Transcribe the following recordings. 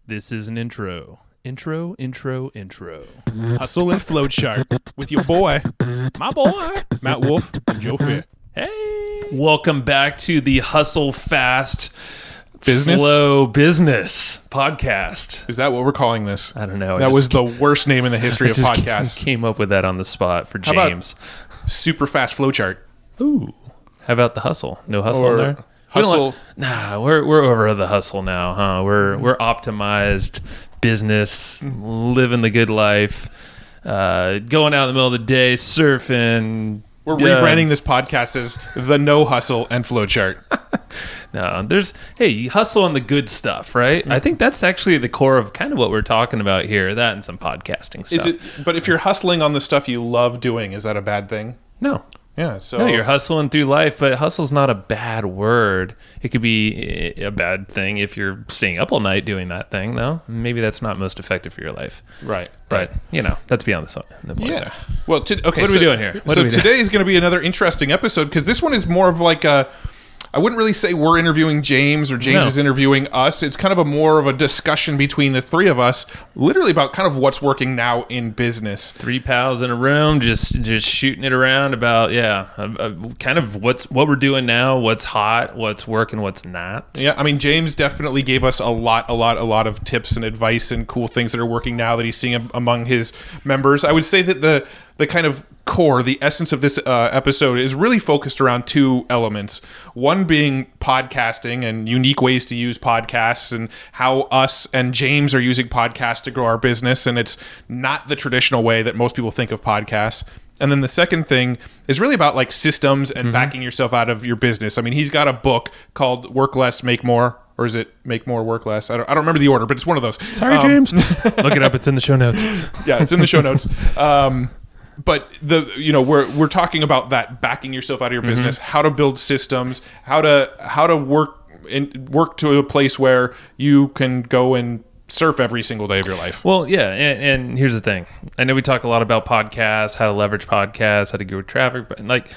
This is an intro. Intro. Hustle and Flow Chart with your boy, my boy, Matt Wolf and Joe Fair. Hey! Welcome back to the Hustle Fast Business? Flow Business podcast. Is that what we're calling this? I don't know. That was the worst name in the history of podcasts. Came up with that on the spot for How about James. Superfast Flow Chart. Ooh. How about the hustle? No hustle Or in there? hustle. We're over the hustle now, huh? We're optimized business, living the good life, going out in the middle of the day, surfing. We're rebranding this podcast as the No Hustle and Flow Chart. No, there's hustle on the good stuff, right? I think that's actually the core of kind of what we're talking about here. That and some podcasting stuff. But if you're hustling on the stuff you love doing, is that a bad thing? No. Yeah, so No, you're hustling through life, but hustle's not a bad word. It could be a bad thing if you're staying up all night doing that thing, though. Maybe that's not most effective for your life. right. But, that's beyond the point. Yeah. Well, okay. What are we doing here? Today is going to be another interesting episode because this one is more of like a. I wouldn't really say we're interviewing James or James is interviewing us. It's kind of more of a discussion between the three of us, literally about kind of what's working now in business. Three pals in a room, just shooting it around about kind of what we're doing now, what's hot, what's working, what's not. Yeah, I mean, James definitely gave us a lot of tips and advice and cool things that are working now that he's seeing among his members. I would say that the kind of core, the essence of this episode is really focused around two elements. One being podcasting and unique ways to use podcasts and how us and James are using podcasts to grow our business. And it's not the traditional way that most people think of podcasts. And then the second thing is really about like systems and backing yourself out of your business. I mean, he's got a book called Work Less, Make More. Or is it Make More, Work Less? I don't remember the order, but it's one of those. Sorry, James. Look it up. It's in the show notes. Yeah, it's in the show notes. But we're talking about that, backing yourself out of your business, how to build systems, how to work to a place where you can go and surf every single day of your life. Well, yeah, and here's the thing. I know we talk a lot about podcasts, how to leverage podcasts, how to grow traffic, but like,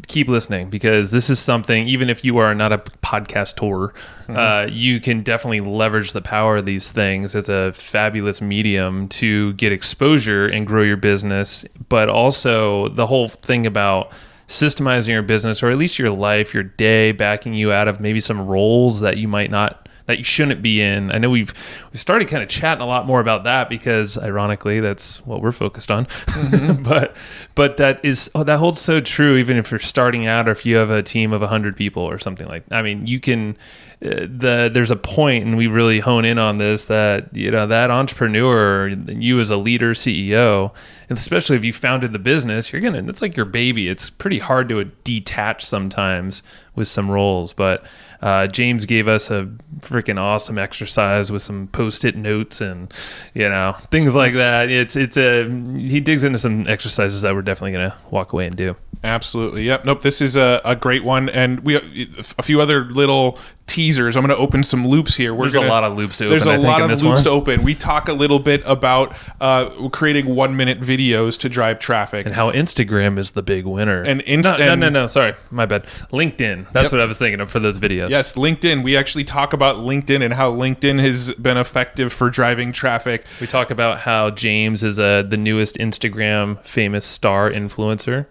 keep listening because this is something, even if you are not a podcaster, you can definitely leverage the power of these things as a fabulous medium to get exposure and grow your business. But also the whole thing about systemizing your business, or at least your life, your day, backing you out of maybe some roles that you shouldn't be in. I know we started kind of chatting a lot more about that because ironically that's what we're focused on. but that holds so true even if you're starting out or if you have a team of 100 people or something like that. I mean, you can there's a point, and we really hone in on this, that that entrepreneur, you as a leader, CEO, and especially if you founded the business, that's like your baby. It's pretty hard to detach sometimes with some roles, but James gave us a freaking awesome exercise with some post-it notes and things like that. He digs into some exercises that we're definitely going to walk away and do. Absolutely. Yep. Nope. This is a great one, and we a few other little teasers. I'm going to open some loops here. There's a lot of loops to open. There's a lot of loops to open. We talk a little bit about creating 1-minute videos to drive traffic, and how Instagram is the big winner. And no, sorry, my bad. LinkedIn. That's what I was thinking of for those videos. Yes, LinkedIn. We actually talk about LinkedIn and how LinkedIn has been effective for driving traffic. We talk about how James is the newest Instagram famous star influencer.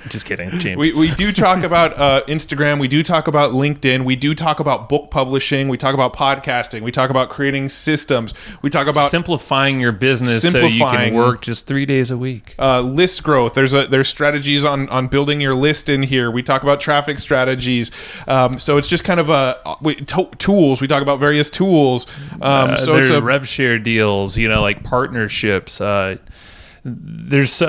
Just kidding, James. We do talk about Instagram. We do talk about LinkedIn. We do talk about book publishing. We talk about podcasting. We talk about creating systems. We talk about simplifying your business so you can work just 3 days a week. List growth. There's strategies on building your list in here. We talk about traffic strategies. So it's just kind of tools. We talk about various tools. So it's rev share deals, like partnerships. There's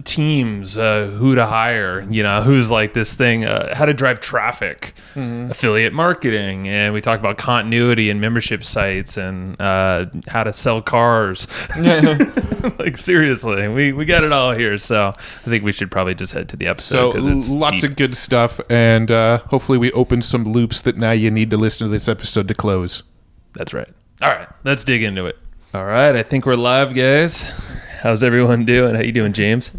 teams, who to hire, who's like this thing, how to drive traffic, affiliate marketing, and we talk about continuity and membership sites and how to sell cars. Like seriously, we got it all here. So I think we should probably just head to the episode. So it's lots of good stuff, and hopefully we open some loops that now you need to listen to this episode to close. That's right. All right, let's dig into it. All right, I think we're live, guys. How's everyone doing? How you doing, James?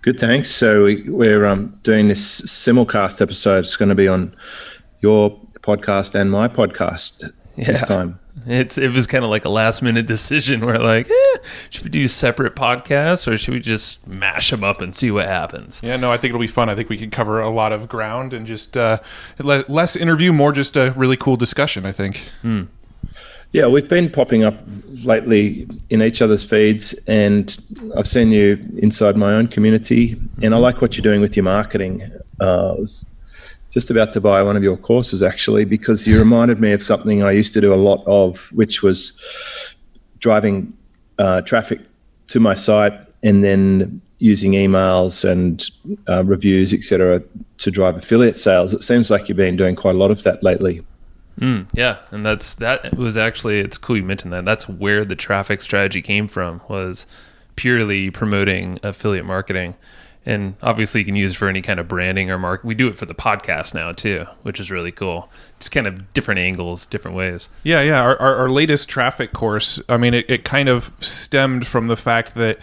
Good, thanks. So we're doing this simulcast episode. It's going to be on your podcast and my podcast this time. It was kind of like a last minute decision where like, should we do separate podcasts or should we just mash them up and see what happens? Yeah, no, I think it'll be fun. I think we can cover a lot of ground and just less interview, more just a really cool discussion, I think. Yeah, we've been popping up lately in each other's feeds, and I've seen you inside my own community, and I like what you're doing with your marketing. I was just about to buy one of your courses, actually, because you reminded me of something I used to do a lot of, which was driving traffic to my site and then using emails and reviews, etc., to drive affiliate sales. It seems like you've been doing quite a lot of that lately. Yeah, and that was actually, it's cool you mentioned that. That's where the traffic strategy came from, was purely promoting affiliate marketing. And obviously you can use it for any kind of branding or market. We do it for the podcast now too, which is really cool. Just kind of different angles, different ways. Yeah. Our latest traffic course, I mean, it kind of stemmed from the fact that,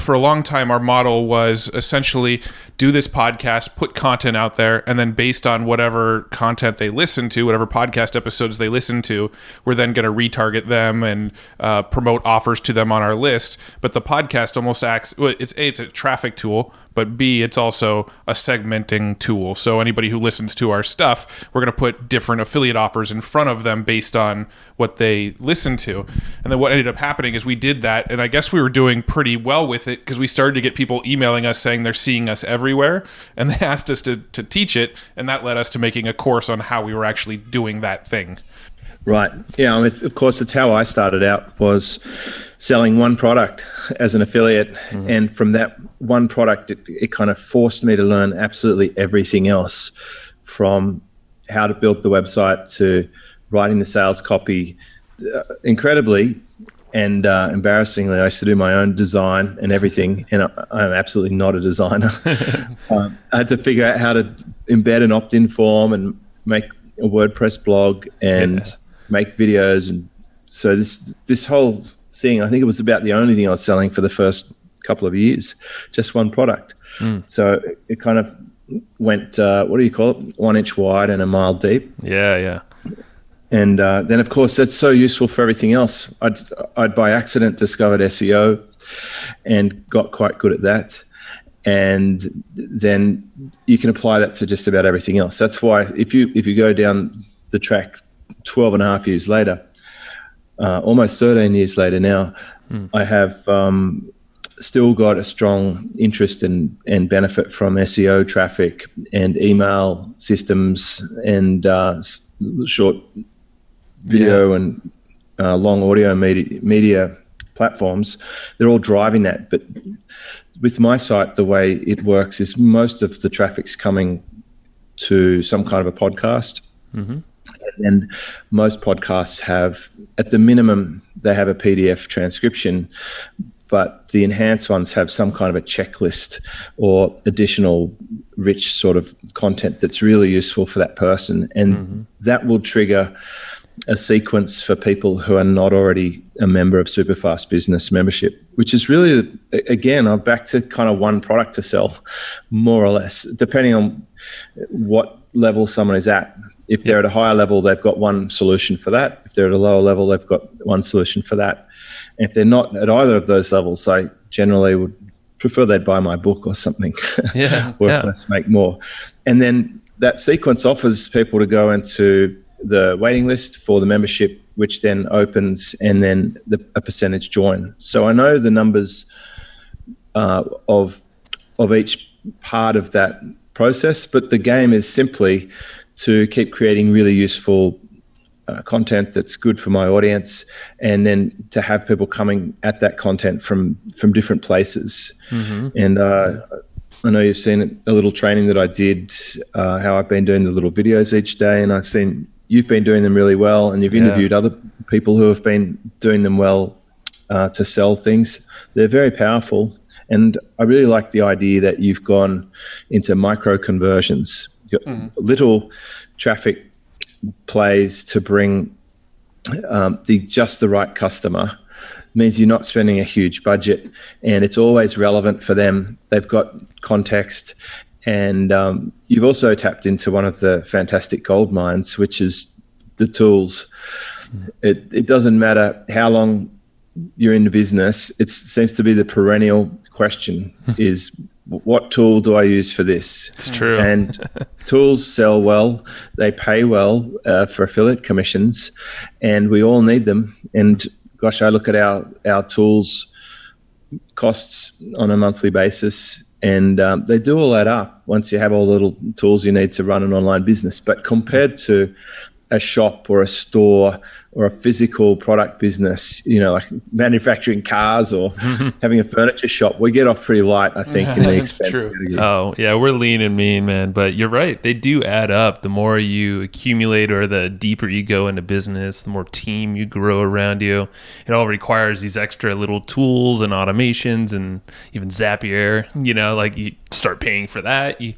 for a long time, our model was essentially do this podcast, put content out there, and then based on whatever content they listen to, whatever podcast episodes they listen to, we're then going to retarget them and promote offers to them on our list. But the podcast almost acts, it's a traffic tool, but B, it's also a segmenting tool. So anybody who listens to our stuff, we're going to put different affiliate offers in front of them based on what they listen to. And then what ended up happening is we did that, and I guess we were doing pretty well with it because we started to get people emailing us saying they're seeing us everywhere, and they asked us to teach it, and that led us to making a course on how we were actually doing that thing. Right. Yeah, I mean, of course, it's how I started out, was selling one product as an affiliate. Mm-hmm. And from that one product, it kind of forced me to learn absolutely everything else, from how to build the website to writing the sales copy. Incredibly and embarrassingly, I used to do my own design and everything, and I'm absolutely not a designer. I had to figure out how to embed an opt-in form and make a WordPress blog and make videos. And so this whole thing, I think it was about the only thing I was selling for the first couple of years, just one product. So it kind of went, what do you call it? 1 inch wide and a mile deep. Yeah. And then, of course, that's so useful for everything else. I'd by accident discovered SEO and got quite good at that. And then you can apply that to just about everything else. That's why if you go down the track 12 and a half years later, almost 13 years later now, I have still got a strong interest and benefit from SEO traffic and email systems and short video and long audio media platforms. They're all driving that. But with my site, the way it works is most of the traffic's coming to some kind of a podcast. Mm-hmm. And most podcasts have, at the minimum, they have a PDF transcription, but the enhanced ones have some kind of a checklist or additional rich sort of content that's really useful for that person. And that will trigger a sequence for people who are not already a member of Superfast Business membership, which is really, again, I'm back to kind of one product to sell, more or less, depending on what level someone is at. If they're at a higher level, they've got one solution for that. If they're at a lower level, they've got one solution for that. And if they're not at either of those levels, I generally would prefer they'd buy my book or something. Work less, make more. And then that sequence offers people to go into the waiting list for the membership, which then opens, and then a percentage join. So I know the numbers of each part of that process, but the game is simply to keep creating really useful content that's good for my audience, and then to have people coming at that content from different places. And I know you've seen a little training that I did, how I've been doing the little videos each day, and I've seen you've been doing them really well, and you've interviewed other people who have been doing them well to sell things. They're very powerful, and I really like the idea that you've gone into micro conversions, little traffic plays to bring just the right customer. Means you're not spending a huge budget, and it's always relevant for them. They've got context, and you've also tapped into one of the fantastic gold mines, which is the tools. It doesn't matter how long you're in the business. It seems to be the perennial question is, what tool do I use for this? It's true. And tools sell well. They pay well for affiliate commissions, and we all need them. And gosh, I look at our tools costs on a monthly basis, and they do all add up once you have all the little tools you need to run an online business. But compared to a shop or a store or a physical product business, like manufacturing cars or having a furniture shop, we get off pretty light, I think, in the expense category. Oh, yeah, we're lean and mean, man. But you're right. They do add up. The more you accumulate or the deeper you go into business, the more team you grow around you. It all requires these extra little tools and automations and even Zapier, like you start paying for that. You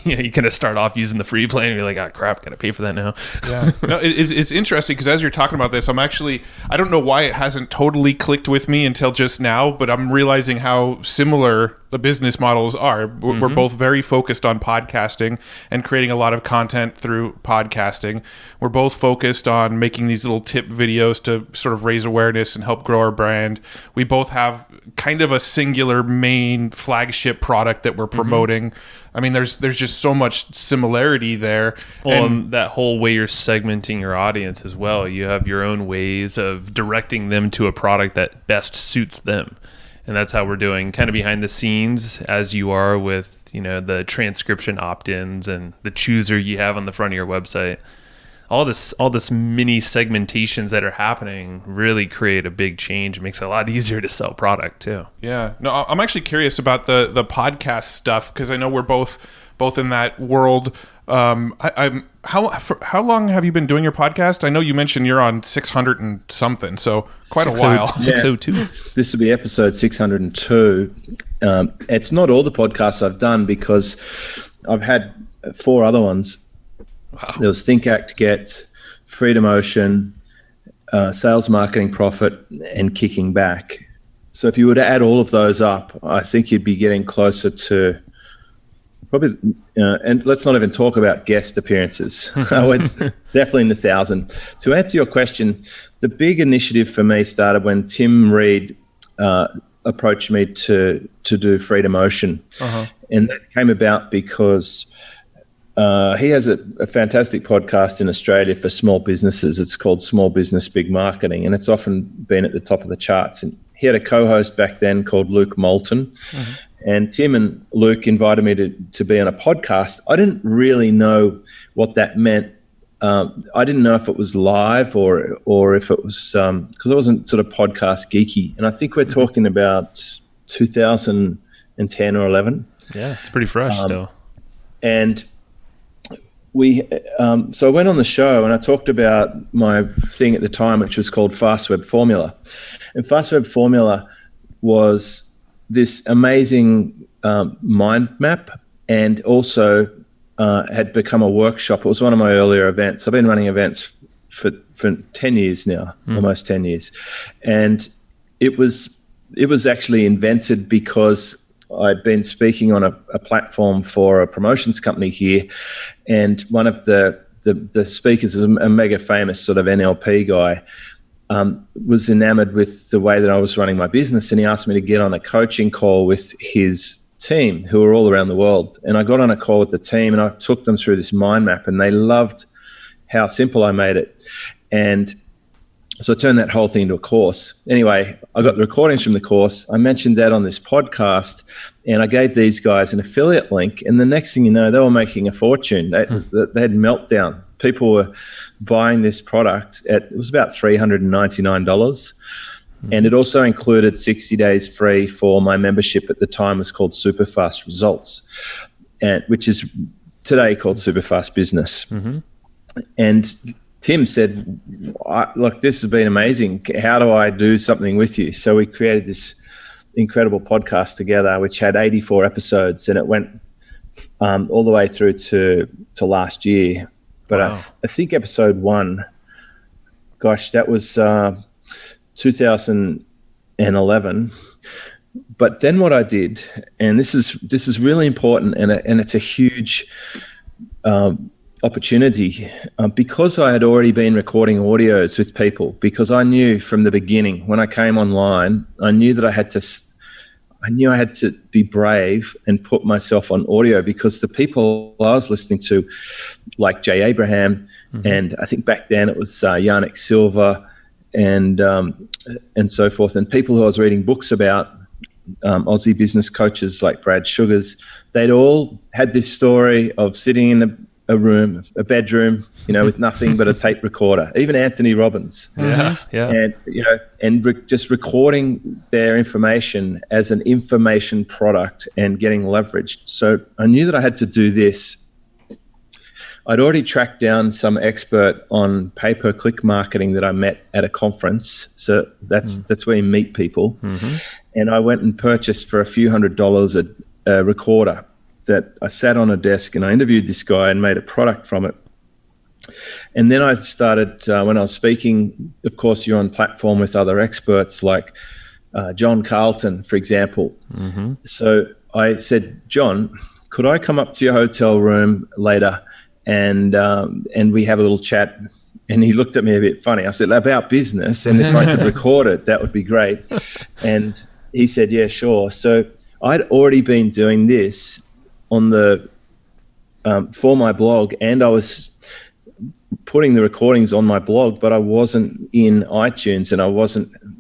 kind of start off using the free plan and you're like, oh, crap, got to pay for that now. Yeah. No, it's interesting because as you're talking about this, I don't know why it hasn't totally clicked with me until just now, but I'm realizing how similar the business models are. We're both very focused on podcasting and creating a lot of content through podcasting. We're both focused on making these little tip videos to sort of raise awareness and help grow our brand. We both have kind of a singular main flagship product that we're promoting. I mean, there's just so much similarity there. Well, and that whole way you're segmenting your audience as well. You have your own ways of directing them to a product that best suits them. And that's how we're doing kind of behind the scenes, as you are with, the transcription opt-ins and the chooser you have on the front of your website. All this mini segmentations that are happening really create a big change. It makes it a lot easier to sell product too. Yeah. No, I'm actually curious about the podcast stuff because I know we're both in that world. How long have you been doing your podcast? I know you mentioned you're on 600 and something, so quite a while. 602. This will be episode 602. It's not all the podcasts I've done because I've had 4 other ones. Wow. There was Think, Act, Get, Freedom Ocean, Sales, Marketing, Profit, and Kicking Back. So if you were to add all of those up, I think you'd be getting closer to probably, and let's not even talk about guest appearances. I went definitely in the 1,000. To answer your question, the big initiative for me started when Tim Reed approached me to do Freedom Ocean. And that came about because he has a fantastic podcast in Australia for small businesses. It's called Small Business Big Marketing, and it's often been at the top of the charts. And he had a co-host back then called Luke Moulton. And Tim and Luke invited me to be on a podcast. I didn't really know what that meant. I didn't know if it was live or if it was because I wasn't sort of podcast geeky. And I think we're talking about 2010 or 11. Yeah, it's pretty fresh still. And so I went on the show and I talked about my thing at the time, which was called Fast Web Formula. And Fast Web Formula was this amazing mind map, and also had become a workshop. It was one of my earlier events. I've been running events for 10 years now, almost 10 years. And it was actually invented because I'd been speaking on a platform for a promotions company here, and one of the speakers is a mega famous sort of NLP guy, was enamored with the way that I was running my business, and he asked me to get on a coaching call with his team who are all around the world. And I got on a call with the team and I took them through this mind map, and they loved how simple I made it. And so I turned that whole thing into a course. Anyway, I got the recordings from the course. I mentioned that on this podcast, and I gave these guys an affiliate link. And the next thing you know, they were making a fortune. They had meltdown. People were buying this product it was about $399. And it also included 60 days free for my membership. At the time was called Superfast Results, and which is today called Superfast Business. And Tim said, look, this has been amazing. How do I do something with you? So we created this incredible podcast together, which had 84 episodes, and it went all the way through to last year. But wow. I think episode 1, gosh, that was 2011. But then what I did, and this is really important, and it's a huge opportunity because I had already been recording audios with people, because I knew from the beginning when I came online, I knew that I had to be brave and put myself on audio, because the people I was listening to, like Jay Abraham, and I think back then it was Yannick Silva and so forth, and people who I was reading books about, Aussie business coaches like Brad Sugars, they'd all had this story of sitting in a bedroom, with nothing but a tape recorder. Even Anthony Robbins, and just recording their information as an information product and getting leveraged. So I knew that I had to do this. I'd already tracked down some expert on pay-per-click marketing that I met at a conference. So that's where you meet people. And I went and purchased for a few $100s a recorder that I sat on a desk, and I interviewed this guy and made a product from it. And then I started, when I was speaking, of course, you're on platform with other experts like John Carlton, for example. So I said, John, could I come up to your hotel room later and we have a little chat? And he looked at me a bit funny. I said, about business, and if I could record it, that would be great. And he said, yeah, sure. So I'd already been doing this on the for my blog, and I was putting the recordings on my blog, but I wasn't in iTunes, and it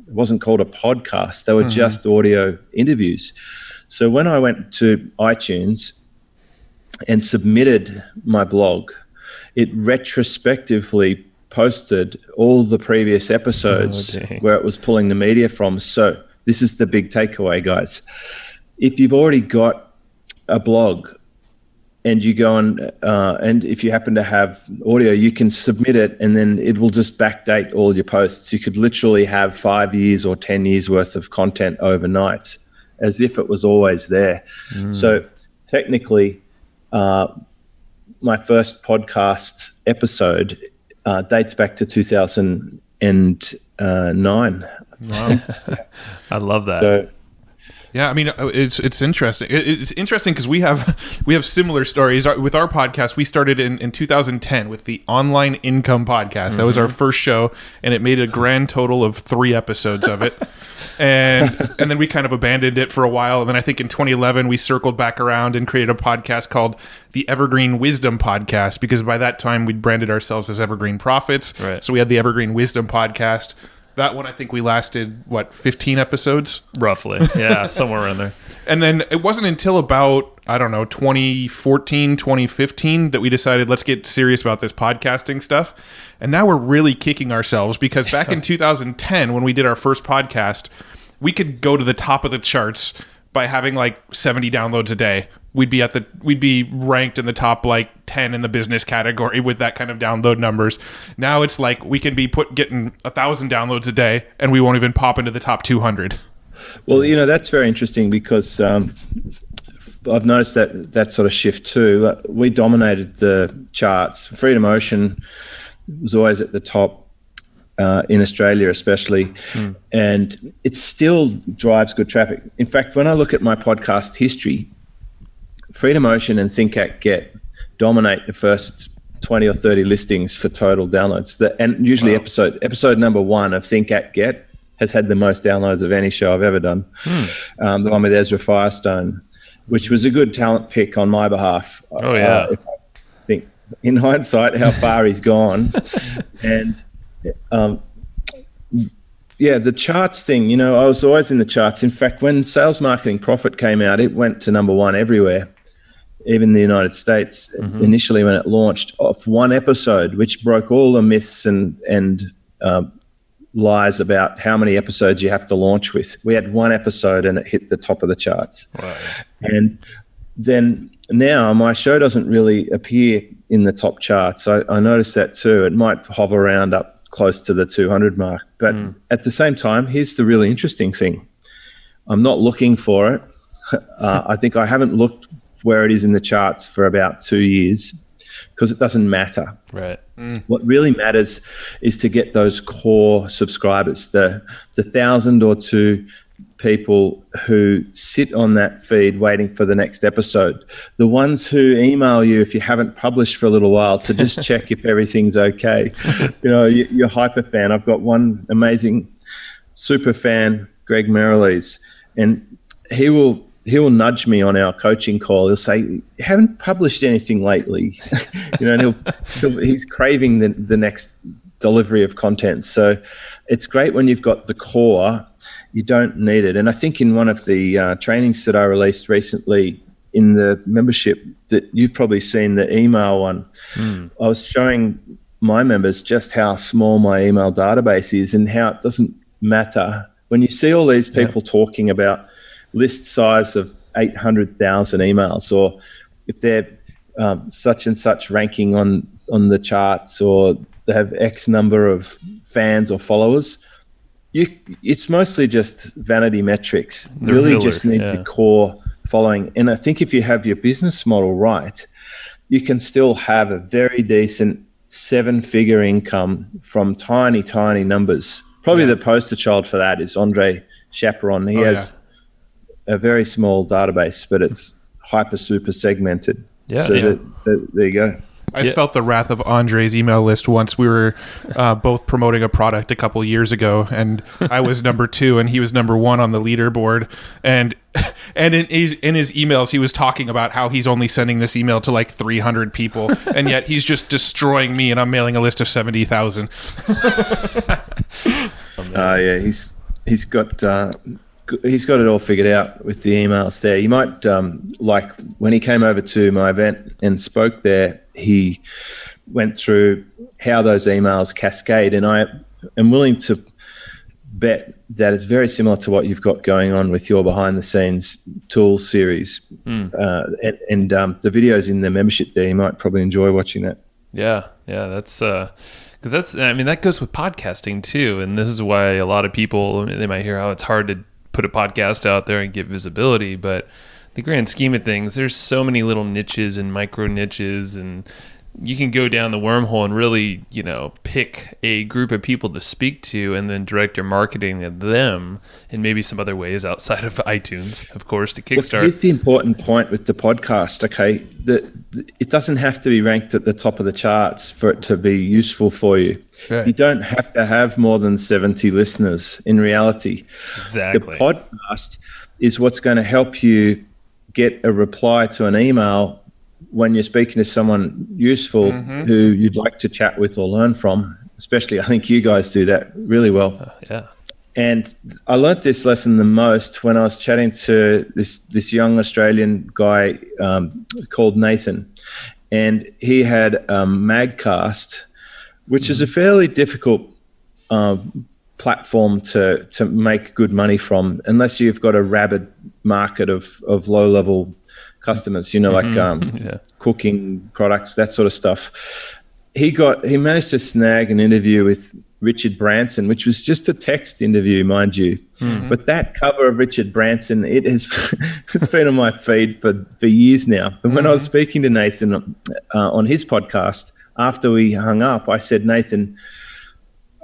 wasn't called a podcast. They were just audio interviews. So when I went to iTunes and submitted my blog, it retrospectively posted all the previous episodes where it was pulling the media from. So this is the big takeaway, guys. If you've already got a blog and you go and if you happen to have audio, you can submit it, and then it will just backdate all your posts. You could literally have 5 years or 10 years worth of content overnight, as if it was always there. So technically, my first podcast episode dates back to 2009. Wow. I love that. So, yeah, I mean, it's interesting. It's interesting because we have similar stories with our podcast. We started in 2010 with the Online Income Podcast. That was our first show, and it made a grand total of 3 episodes of it. And then we kind of abandoned it for a while. And then I think in 2011 we circled back around and created a podcast called the Evergreen Wisdom Podcast, because by that time we'd branded ourselves as Evergreen Profits. Right. So we had the Evergreen Wisdom Podcast. That one, I think we lasted, 15 episodes? Roughly. Yeah, somewhere around there. And then it wasn't until about, 2014, 2015 that we decided, let's get serious about this podcasting stuff. And now we're really kicking ourselves, because back in 2010, when we did our first podcast, we could go to the top of the charts by having 70 downloads a day. We'd be ranked in the top 10 in the business category with that kind of download numbers. Now it's we can be getting 1,000 downloads a day, and we won't even pop into the top 200. well, that's very interesting, because I've noticed that sort of shift too. We dominated the charts. Freedom Ocean was always at the top in Australia, especially, and it still drives good traffic. In fact, when I look at my podcast history, Freedom Ocean and Think Act Get dominate the first 20 or 30 listings for total downloads. And usually episode number 1 of Think Act Get has had the most downloads of any show I've ever done. The one with Ezra Firestone, which was a good talent pick on my behalf. Oh, yeah. If I think in hindsight how far he's gone. And the charts thing, I was always in the charts. In fact, when Sales Marketing Profit came out, it went to number 1 everywhere, even in the United States, initially when it launched, off one episode, which broke all the myths and lies about how many episodes you have to launch with. We had one episode and it hit the top of the charts. Wow. And then now my show doesn't really appear in the top charts. I noticed that too. It might hover around up close to the 200 mark. But at the same time, here's the really interesting thing. I'm not looking for it. I think I haven't looked where it is in the charts for about 2 years, because it doesn't matter. Right. What really matters is to get those core subscribers, the 1,000 or 2 people who sit on that feed waiting for the next episode. The ones who email you if you haven't published for a little while to just check if everything's okay. You're hyper fan. I've got one amazing super fan, Greg Merrilees, and he will nudge me on our coaching call. He'll say, "You haven't published anything lately," and he's craving the next delivery of content. So it's great when you've got the core. You don't need it. And I think in one of the trainings that I released recently in the membership that you've probably seen, the email one, I was showing my members just how small my email database is and how it doesn't matter. When you see all these people talking about list size of 800,000 emails, or if they're such and such ranking on the charts, or they have X number of fans or followers, it's mostly just vanity metrics. You really just need the core following. And I think if you have your business model right, you can still have a very decent 7-figure income from tiny, tiny numbers. Probably the poster child for that is Andre Chaperon. He has a very small database, but it's hyper super segmented. There you go. I felt the wrath of Andre's email list once. We were both promoting a product a couple years ago, and I was number 2 and he was number 1 on the leaderboard. And in his emails, he was talking about how he's only sending this email to like 300 people, and yet he's just destroying me, and I'm mailing a list of 70,000. He's got it all figured out with the emails there. You might, like when he came over to my event and spoke there, he went through how those emails cascade. And I am willing to bet that it's very similar to what you've got going on with your behind the scenes tool series. And the videos in the membership there, you might probably enjoy watching that. Yeah. That's, because that goes with podcasting too. And this is why a lot of people, they might hear how it's hard to put a podcast out there and get visibility, but the grand scheme of things, there's so many little niches and micro niches, and you can go down the wormhole and really, pick a group of people to speak to and then direct your marketing at them in maybe some other ways outside of iTunes, of course, to kickstart. Look, here's the important point with the podcast, okay? It doesn't have to be ranked at the top of the charts for it to be useful for you. Right. You don't have to have more than 70 listeners in reality. Exactly. The podcast is what's going to help you get a reply to an email when you're speaking to someone useful who you'd like to chat with or learn from. Especially, I think you guys do that really well. And I learnt this lesson the most when I was chatting to this young Australian guy called Nathan. And he had a Magcast, which is a fairly difficult platform to make good money from, unless you've got a rabid market of low-level customers, like cooking products, that sort of stuff. He managed to snag an interview with Richard Branson, which was just a text interview, mind you. But that cover of Richard Branson, it's been on my feed for years now. And when I was speaking to Nathan on his podcast, after we hung up, I said, Nathan,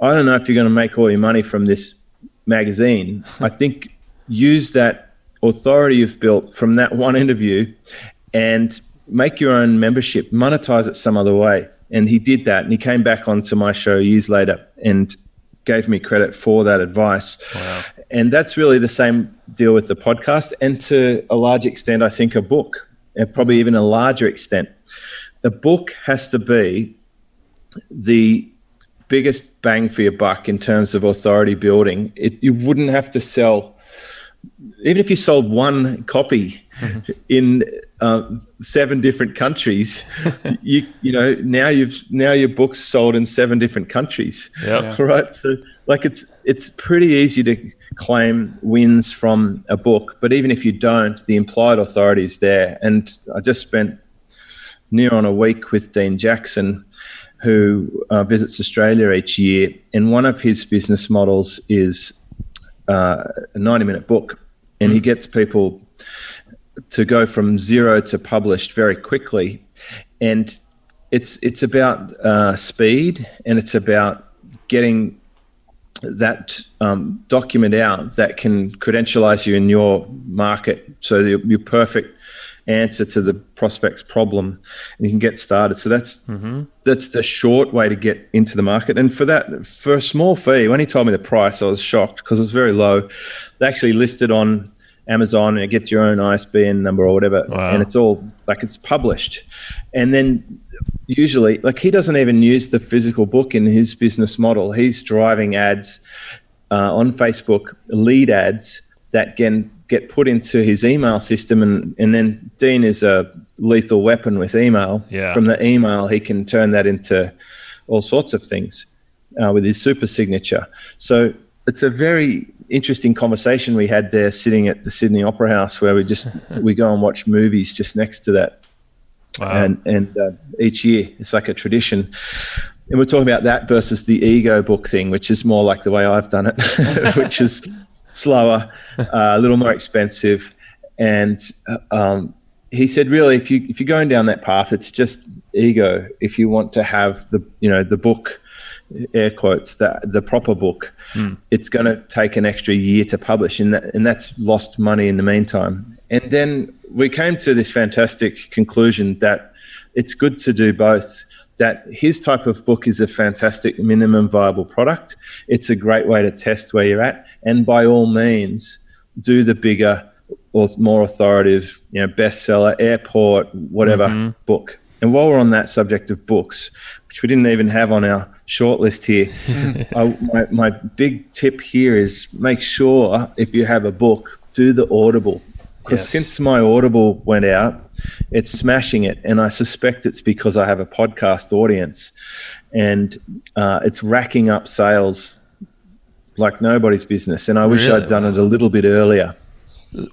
I don't know if you're going to make all your money from this magazine. I think use that authority you've built from that one interview and make your own membership, monetize it some other way. And he did that, and he came back onto my show years later and gave me credit for that advice. Wow. And that's really the same deal with the podcast, and to a large extent, I think a book, and probably even a larger extent. A book has to be the biggest bang for your buck in terms of authority building. You wouldn't have to sell, even if you sold one copy in 7 different countries, now your book's sold in 7 different countries. Right? So it's pretty easy to claim wins from a book, but even if you don't, the implied authority is there. And I just spent near on a week with Dean Jackson, who visits Australia each year, and one of his business models is a 90-minute book, and he gets people to go from zero to published very quickly. And it's about speed, and it's about getting that document out that can credentialize you in your market, so you're perfect answer to the prospect's problem, and you can get started. So that's the short way to get into the market. And for a small fee, when he told me the price, I was shocked because it was very low. They actually listed on Amazon, and you get your own ISBN number or whatever. Wow. And it's all like it's published. And then usually, like, he doesn't even use the physical book in his business model. He's driving ads on Facebook, lead ads that can get put into his email system, and then Dean is a lethal weapon with email. Yeah. From the email, he can turn that into all sorts of things with his super signature. So it's a very interesting conversation we had there sitting at the Sydney Opera House, where we go and watch movies just next to that. Wow. And each year it's like a tradition. And we're talking about that versus the ego book thing, which is more like the way I've done it, which is slower, a little more expensive. And he said, really, if you're going down that path, it's just ego. If you want to have the book, air quotes, the proper book, it's going to take an extra year to publish, and that's lost money in the meantime. And then we came to this fantastic conclusion that it's good to do both. That his type of book is a fantastic minimum viable product. It's a great way to test where you're at. And by all means, do the bigger or more authoritative, bestseller, airport, whatever book. And while we're on that subject of books, which we didn't even have on our shortlist here, my big tip here is make sure if you have a book, do the Audible. Because since my Audible went out, it's smashing it. And I suspect it's because I have a podcast audience, and it's racking up sales like nobody's business. And I wish I'd done it a little bit earlier.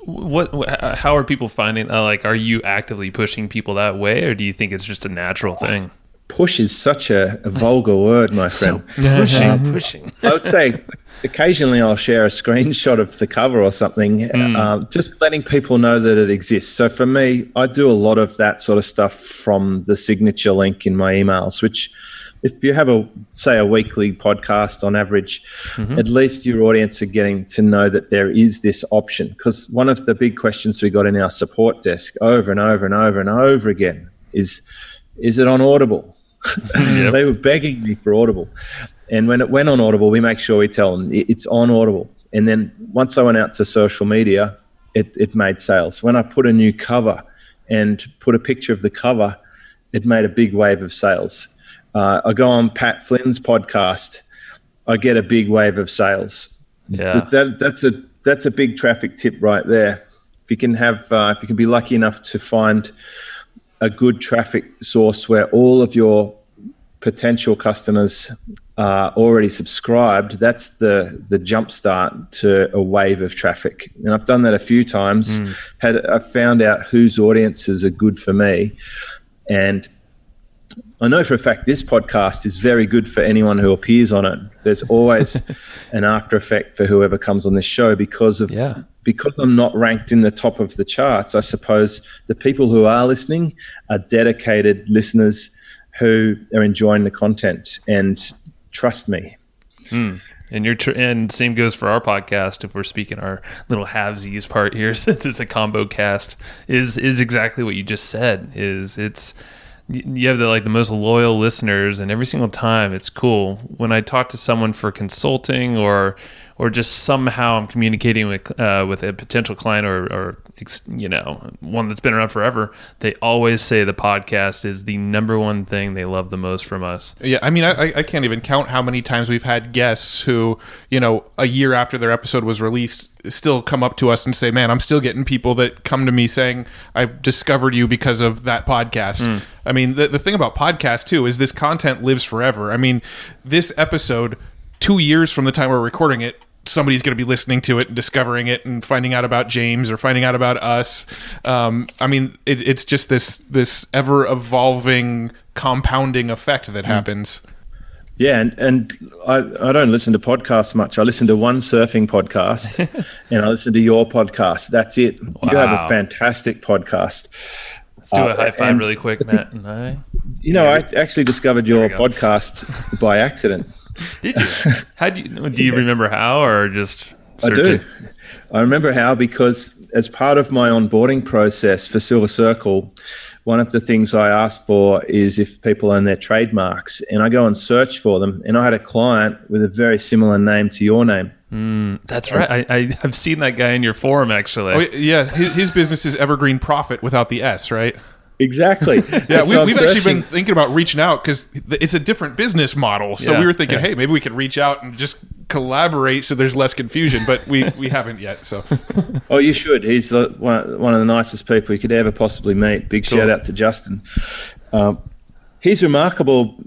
How are people finding, are you actively pushing people that way, or do you think it's just a natural thing? Push is such a vulgar word, my friend. So pushing. I would say occasionally I'll share a screenshot of the cover or something, just letting people know that it exists. So for me, I do a lot of that sort of stuff from the signature link in my emails, which if you have a weekly podcast on average, at least your audience are getting to know that there is this option. Because one of the big questions we got in our support desk over and over and over and over again is it on Audible? Yep. They were begging me for Audible. And when it went on Audible, we make sure we tell them it's on Audible. And then once I went out to social media, it made sales. When I put a new cover and put a picture of the cover, it made a big wave of sales. I go on Pat Flynn's podcast, I get a big wave of sales. Yeah. That's a big traffic tip right there. If you can be lucky enough to find a good traffic source where all of your potential customers are already subscribed, that's the jump start to a wave of traffic. And I've done that a few times. I've found out whose audiences are good for me. And I know for a fact this podcast is very good for anyone who appears on it. There's always an after effect for whoever comes on this show because I'm not ranked in the top of the charts. I suppose the people who are listening are dedicated listeners who are enjoying the content and trust me. And and same goes for our podcast. If we're speaking our little halvesies part here, since it's a combo cast, is exactly what you just said. You have the most loyal listeners, and every single time it's cool when I talk to someone for consulting or just somehow I'm communicating with a potential client or one that's been around forever. They always say the podcast is the number one thing they love the most from us. Yeah, I mean, I can't even count how many times we've had guests who, a year after their episode was released, still come up to us and say, man, I'm still getting people that come to me saying, I discovered you because of that podcast. I mean, the thing about podcasts too is this content lives forever. I mean, this episode, 2 years from the time we're recording it, somebody's going to be listening to it and discovering it and finding out about James or finding out about us. I mean, it's just this ever evolving compounding effect that happens. Yeah, and I don't listen to podcasts much. I listen to one surfing podcast and I listen to your podcast. That's it. Wow. You have a fantastic podcast. Let's do a high five really quick, Matt and I. I actually discovered your podcast by accident. Did you? Do you remember how, or just searching? I do. I remember how, because as part of my onboarding process for Silver Circle, one of the things I asked for is if people own their trademarks, and I go and search for them. And I had a client with a very similar name to your name. That's right. I've seen that guy in your forum, actually. Oh, yeah. His business is Evergreen Profit without the S, right? Exactly. Yeah, we've actually been thinking about reaching out because it's a different business model. So we were thinking, hey, maybe we could reach out and just collaborate so there's less confusion, but we haven't yet. So, oh, you should. He's one of the nicest people you could ever possibly meet. Big shout out to Justin. He's remarkable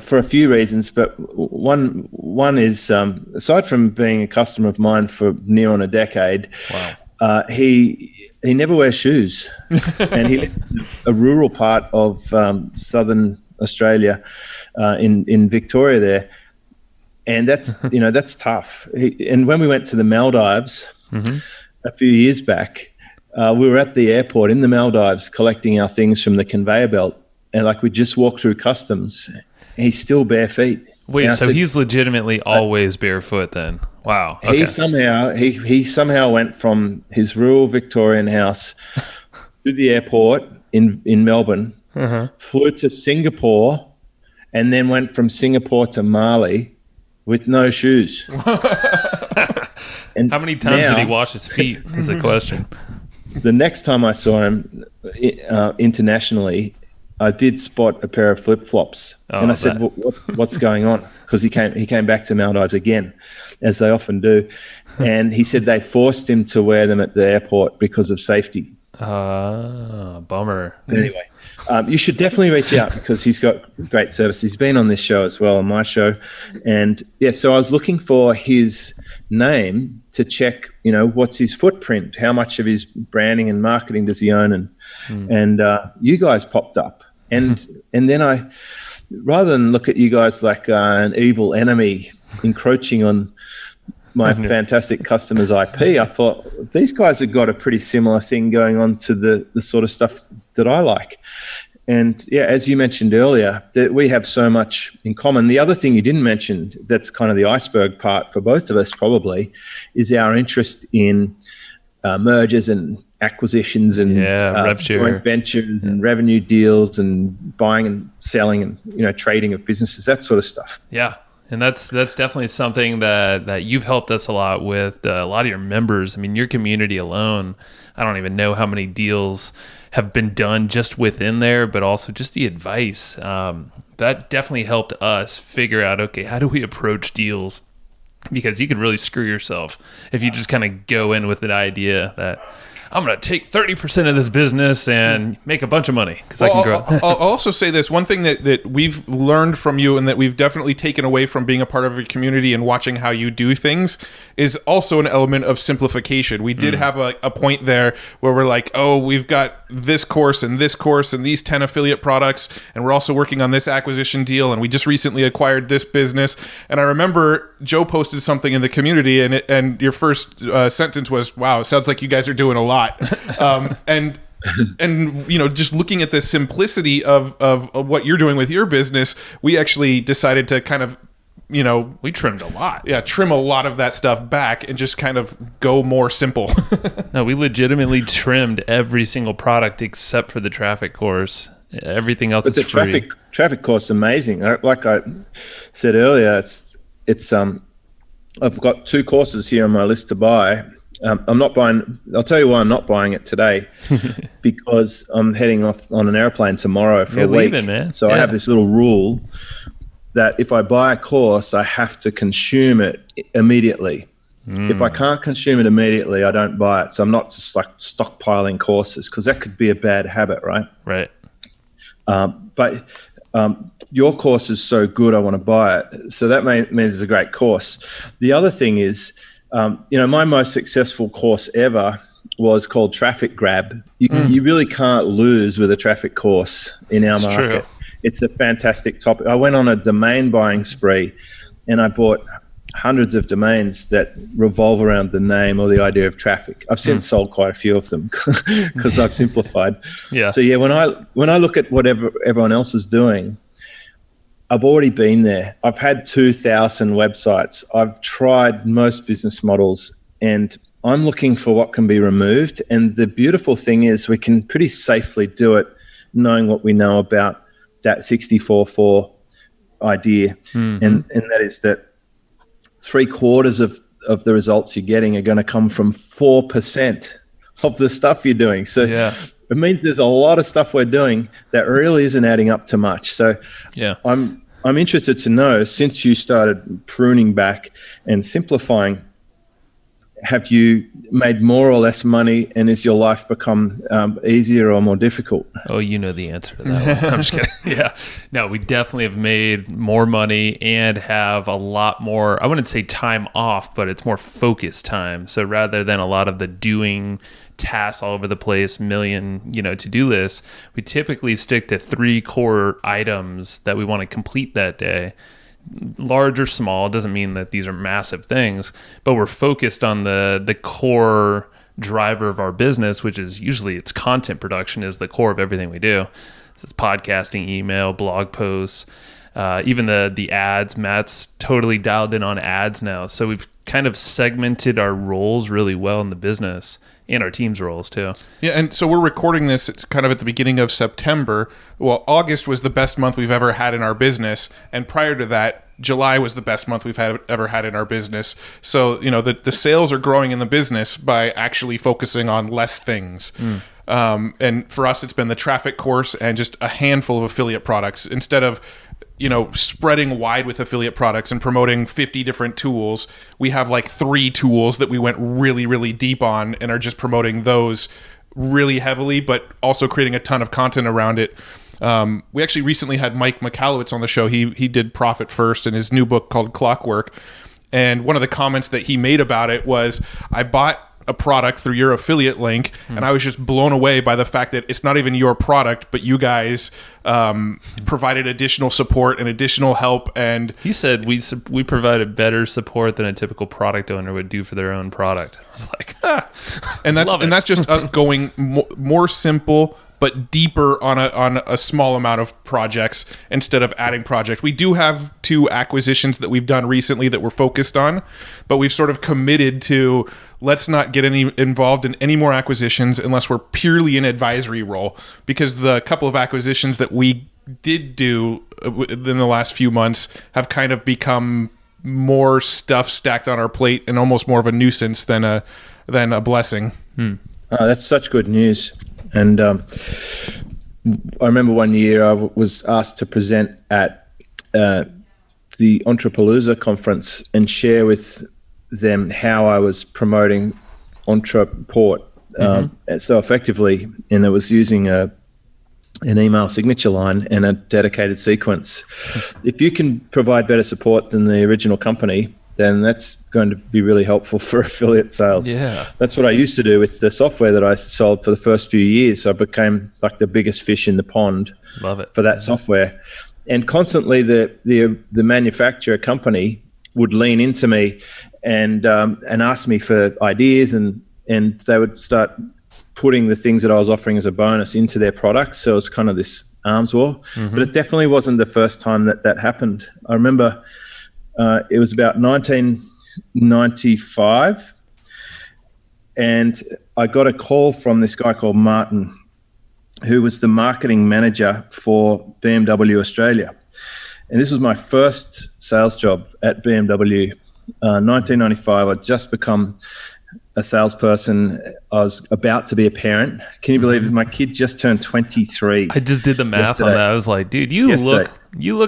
for a few reasons, but one is aside from being a customer of mine for near on a decade, he never wears shoes, and he lives in a rural part of southern Australia, in Victoria there, and that's tough. And when we went to the Maldives a few years back, we were at the airport in the Maldives collecting our things from the conveyor belt, and we just walked through customs. He's still bare feet. Wait, so he's legitimately always barefoot then? Wow. Okay. He somehow went from his rural Victorian house to the airport in Melbourne, flew to Singapore, and then went from Singapore to Mali with no shoes. And how many times did he wash his feet is the question. The next time I saw him internationally, I did spot a pair of flip-flops, and I said, what's going on? Because he came back to Maldives again, as they often do. And he said they forced him to wear them at the airport because of safety. Bummer. Anyway, you should definitely reach out because he's got great service. He's been on this show as well, on my show. And, so I was looking for his name to check, what's his footprint? How much of his branding and marketing does he own? And you guys popped up. And then I, rather than look at you guys like an evil enemy encroaching on my fantastic customers' IP, I thought these guys have got a pretty similar thing going on to the sort of stuff that I like. And as you mentioned earlier, that we have so much in common. The other thing you didn't mention, that's kind of the iceberg part for both of us probably, is our interest in mergers and acquisitions and joint ventures and revenue deals and buying and selling and trading of businesses, that sort of stuff. Yeah. And that's definitely something that you've helped us a lot with. A lot of your members, I mean, your community alone, I don't even know how many deals have been done just within there, but also just the advice. That definitely helped us figure out, okay, how do we approach deals? Because you could really screw yourself if you just kind of go in with an idea that I'm going to take 30% of this business and make a bunch of money because I can grow. I'll also say this. One thing that we've learned from you and that we've definitely taken away from being a part of your community and watching how you do things is also an element of simplification. We did have a point there where we're like, oh, we've got this course and these 10 affiliate products, and we're also working on this acquisition deal, and we just recently acquired this business. And I remember Joe posted something in the community, and your first sentence was, wow, it sounds like you guys are doing a lot. And just looking at the simplicity of what you're doing with your business, we actually decided to kind of, we trimmed a lot. Yeah, trim a lot of that stuff back and just kind of go more simple. No, we legitimately trimmed every single product except for the traffic course. Everything else is free. But the traffic course is amazing. Like I said earlier, it's I've got 2 courses here on my list to buy. I'm not buying. I'll tell you why I'm not buying it today, because I'm heading off on an airplane tomorrow for a week. Leaving, man. So I have this little rule that if I buy a course, I have to consume it immediately. If I can't consume it immediately, I don't buy it. So I'm not just like stockpiling courses, because that could be a bad habit, right? Right. But your course is so good, I want to buy it. So that means it's a great course. The other thing is, my most successful course ever was called Traffic Grab. You really can't lose with a traffic course in our market. True. It's a fantastic topic. I went on a domain buying spree, and I bought hundreds of domains that revolve around the name or the idea of traffic. I've since sold quite a few of them because I've simplified. Yeah. So yeah, when I look at whatever everyone else is doing, I've already been there. I've had 2,000 websites. I've tried most business models, and I'm looking for what can be removed. And the beautiful thing is we can pretty safely do it knowing what we know about that 64-4 idea. And that is that 3/4 of the results you're getting are going to come from 4% of the stuff you're doing. So it means there's a lot of stuff we're doing that really isn't adding up to much. So I'm interested to know, since you started pruning back and simplifying, have you made more or less money, and has your life become easier or more difficult? Oh, you know the answer to that one. I'm just kidding. Yeah. No, we definitely have made more money and have a lot more, I wouldn't say time off, but it's more focused time. So rather than a lot of the doing tasks all over the place, million, to-do lists, we typically stick to 3 core items that we want to complete that day. Large or small, doesn't mean that these are massive things, but we're focused on the core driver of our business, which is usually it's content production is the core of everything we do. So it's podcasting, email, blog posts, even the ads. Matt's totally dialed in on ads now. So we've kind of segmented our roles really well in the business, and our team's roles too. Yeah, and so we're recording this kind of at the beginning of September. Well, August was the best month we've ever had in our business, and prior to that, July was the best month we've ever had in our business. So, the sales are growing in the business by actually focusing on less things. And for us, it's been the traffic course and just a handful of affiliate products instead of spreading wide with affiliate products and promoting 50 different tools. We have like 3 tools that we went really, really deep on and are just promoting those really heavily, but also creating a ton of content around it. We actually recently had Mike Michalowicz on the show. He did Profit First in his new book called Clockwork. And one of the comments that he made about it was, I bought a product through your affiliate link, and I was just blown away by the fact that it's not even your product, but you guys provided additional support and additional help. And he said we provided better support than a typical product owner would do for their own product. I was like, and that's just us going more simple but deeper on a small amount of projects instead of adding projects. We do have 2 acquisitions that we've done recently that we're focused on, but we've sort of committed to, let's not get involved in any more acquisitions unless we're purely an advisory role, because the couple of acquisitions that we did do in the last few months have kind of become more stuff stacked on our plate and almost more of a nuisance than a blessing. Oh, that's such good news. And I remember one year I was asked to present at the Entrepreneur conference and share with them how I was promoting Entreport so effectively, and it was using an email signature line and a dedicated sequence. If you can provide better support than the original company, then that's going to be really helpful for affiliate sales. Yeah. That's what I used to do with the software that I sold for the first few years. I became like the biggest fish in the pond. Love it. For that software. And constantly the manufacturer company would lean into me and ask me for ideas, and they would start putting the things that I was offering as a bonus into their products. So it was kind of this arms war. But it definitely wasn't the first time that happened. I remember it was about 1995, and I got a call from this guy called Martin, who was the marketing manager for BMW Australia. And this was my first sales job at BMW. 1995, I'd just become a salesperson. I was about to be a parent. Can you believe it? My kid just turned 23. I just did the math yesterday. On that. I was like, dude, you look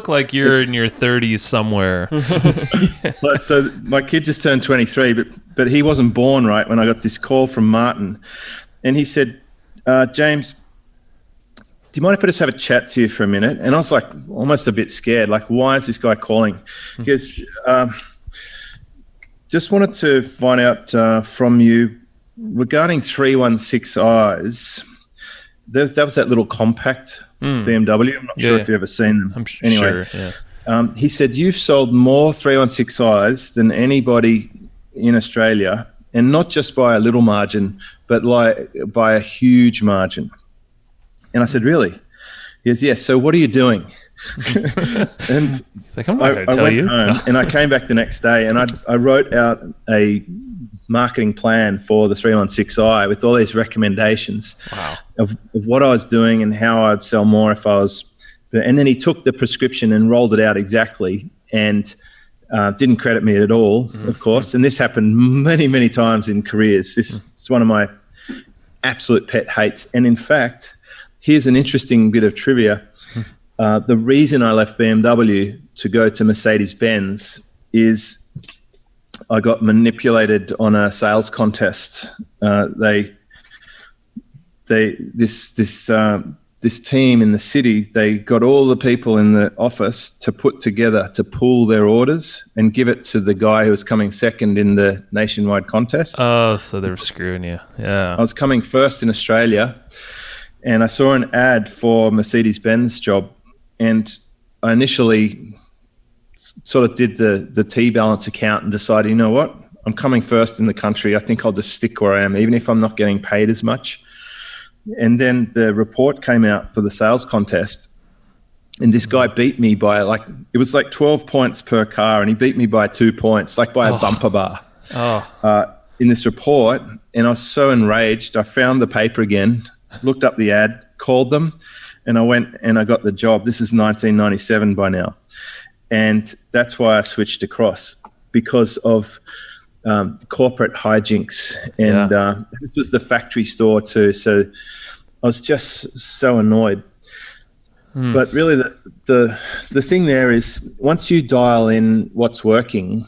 like you're in your 30s somewhere. So my kid just turned 23, but he wasn't born right when I got this call from Martin. And he said, James, do you mind if I just have a chat to you for a minute? And I was like almost a bit scared. Like, why is this guy calling? He goes, just wanted to find out from you regarding 316Is. That was that little compact BMW. I'm not sure if you've ever seen them. I'm sure. Yeah. He said, you've sold more 316Is than anybody in Australia, and not just by a little margin, but like by a huge margin. And I said, really? He goes, yes. So what are you doing? And like, I'm not going to tell went you. home and I came back the next day, and I wrote out a marketing plan for the 316i with all these recommendations of what I was doing and how I'd sell more if I was. And then he took the prescription and rolled it out exactly, and didn't credit me at all, of course. And this happened many, many times in careers. This is one of my absolute pet hates. And in fact, here's an interesting bit of trivia. The reason I left BMW to go to Mercedes-Benz is I got manipulated on a sales contest. This team in the city, they got all the people in the office to put together to pool their orders and give it to the guy who was coming second in the nationwide contest. Oh, so they were screwing you. Yeah. I was coming first in Australia, and I saw an ad for Mercedes-Benz job, and I initially sort of did the T-balance account and decided, you know what, I'm coming first in the country. I think I'll just stick where I am, even if I'm not getting paid as much. And then the report came out for the sales contest, and this guy beat me by it was like 12 points per car, and he beat me by 2 points, like by a bumper bar in this report. And I was so enraged. I found the paper again, looked up the ad, called them, and I went and I got the job. This is 1997 by now. And that's why I switched across, because of corporate hijinks. And it was the factory store too. So I was just so annoyed. But really the thing there is, once you dial in what's working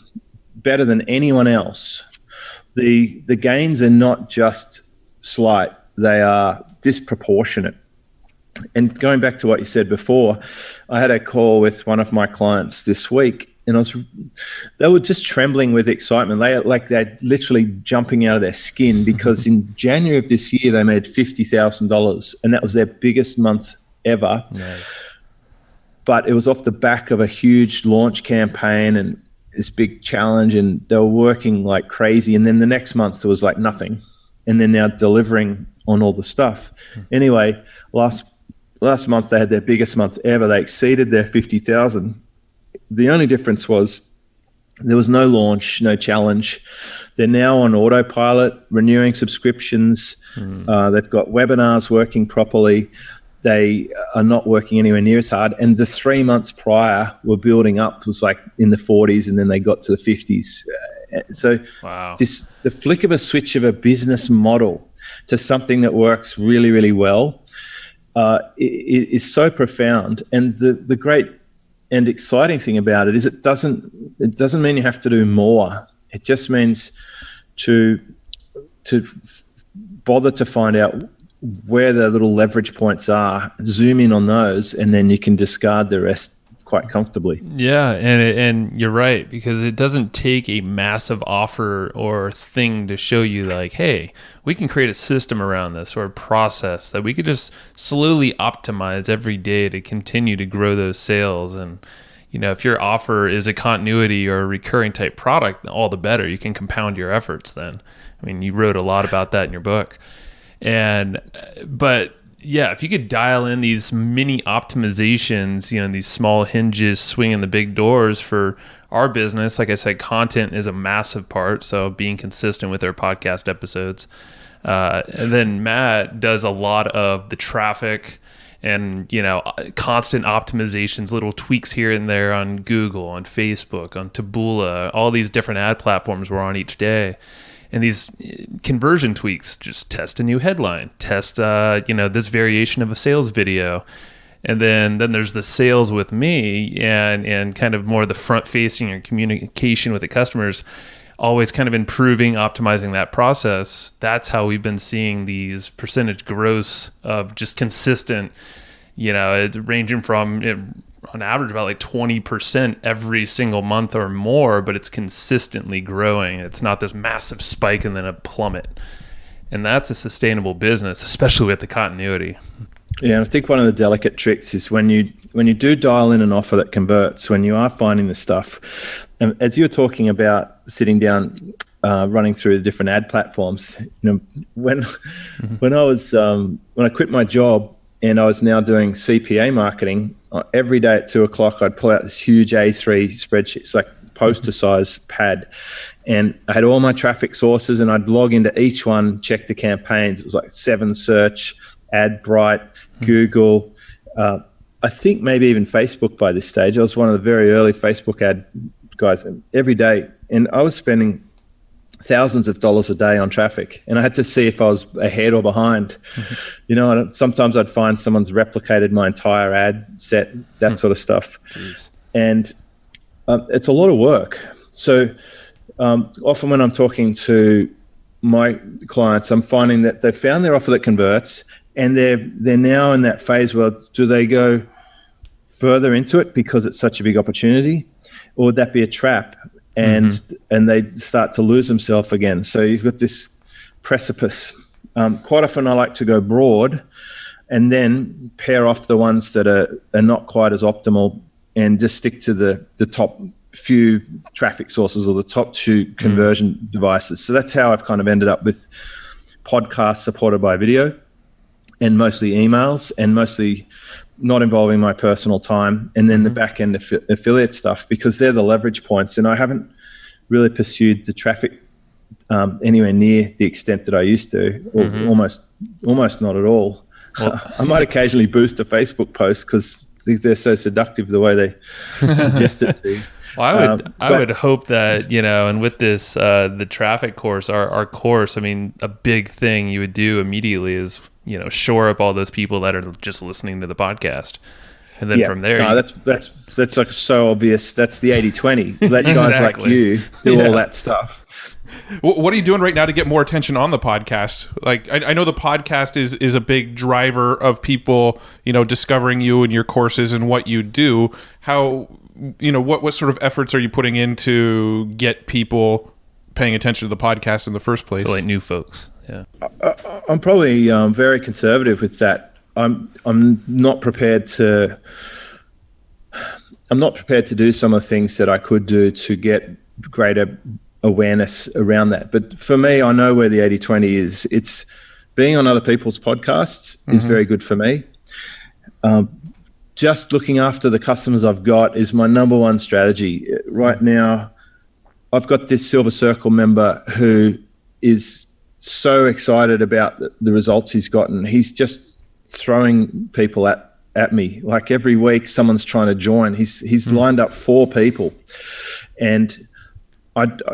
better than anyone else, the gains are not just slight, they are disproportionate. And going back to what you said before, I had a call with one of my clients this week, and they were just trembling with excitement. They're literally jumping out of their skin, because in January of this year, they made $50,000, and that was their biggest month ever. Nice. But it was off the back of a huge launch campaign and this big challenge, and they were working like crazy. And then the next month, there was like nothing. And they're now delivering on all the stuff. Anyway, last month, they had their biggest month ever. They exceeded their 50,000. The only difference was there was no launch, no challenge. They're now on autopilot, renewing subscriptions. They've got webinars working properly. They are not working anywhere near as hard. And the 3 months prior were building up. It was like in the 40s, and then they got to the 50s. So the flick of a switch of a business model to something that works really, really well is so profound. And the great and exciting thing about it is it doesn't mean you have to do more. It just means to bother to find out where the little leverage points are, zoom in on those, and then you can discard the rest quite comfortably. Yeah, and you're right, because it doesn't take a massive offer or thing to show you like, hey, we can create a system around this, or a process that we could just slowly optimize every day to continue to grow those sales. And if your offer is a continuity or a recurring type product, all the better. You can compound your efforts then. I mean, you wrote a lot about that in your book. But yeah, if you could dial in these mini optimizations, these small hinges swinging the big doors for our business. Like I said, content is a massive part. So being consistent with our podcast episodes. And then Matt does a lot of the traffic and, constant optimizations, little tweaks here and there on Google, on Facebook, on Taboola, all these different ad platforms we're on each day. And these conversion tweaks, just test a new headline, test, this variation of a sales video. And then there's the sales with me and kind of more the front facing or communication with the customers, always kind of improving, optimizing that process. That's how we've been seeing these percentage growths of just consistent, it's ranging from on average about like 20% every single month or more, but it's consistently growing. It's not this massive spike and then a plummet. And that's a sustainable business, especially with the continuity. Yeah, I think one of the delicate tricks is when you do dial in an offer that converts, when you are finding the stuff, and as you're talking about sitting down, running through the different ad platforms, when I quit my job and I was now doing CPA marketing, every day at 2:00 I'd pull out this huge A3 spreadsheet. It's like poster size pad, and I had all my traffic sources, and I'd log into each one, check the campaigns. It was like 7 Search, AdBright, Google, I think maybe even Facebook by this stage. I was one of the very early Facebook ad guys every day, and I was spending thousands of dollars a day on traffic, and I had to see if I was ahead or behind. Sometimes I'd find someone's replicated my entire ad set, that sort of stuff. Jeez. And it's a lot of work. So often when I'm talking to my clients, I'm finding that they've found their offer that converts, and they're now in that phase where do they go further into it because it's such a big opportunity, or would that be a trap? And they start to lose themselves again. So you've got this precipice. Quite often I like to go broad and then pair off the ones that are not quite as optimal and just stick to the top few traffic sources or the top 2 conversion devices. So that's how I've kind of ended up with podcasts supported by video, and mostly emails, and mostly not involving my personal time, and then the back end affiliate stuff, because they're the leverage points. And I haven't really pursued the traffic anywhere near the extent that I used to, or almost not at all. Well, I might occasionally boost a Facebook post because they're so seductive the way they suggest it to. Well, I would hope that, and with this, the traffic course, our course, I mean, a big thing you would do immediately is, shore up all those people that are just listening to the podcast. And then from there, that's like so obvious. That's the 80-20. Let guys like you do all that stuff. What are you doing right now to get more attention on the podcast? Like, I know the podcast is a big driver of people, discovering you and your courses and what you do. How, what sort of efforts are you putting in to get people paying attention to the podcast in the first place? So like new folks. Yeah. I'm probably very conservative with that. I'm not prepared to do some of the things that I could do to get greater awareness around that. But for me, I know where the 80-20 is. It's being on other people's podcasts is very good for me. Just looking after the customers I've got is my number one strategy. Right now, I've got this Silver Circle member who is so excited about the results he's gotten. He's just throwing people at me. Like every week, someone's trying to join. He's lined up 4 people. And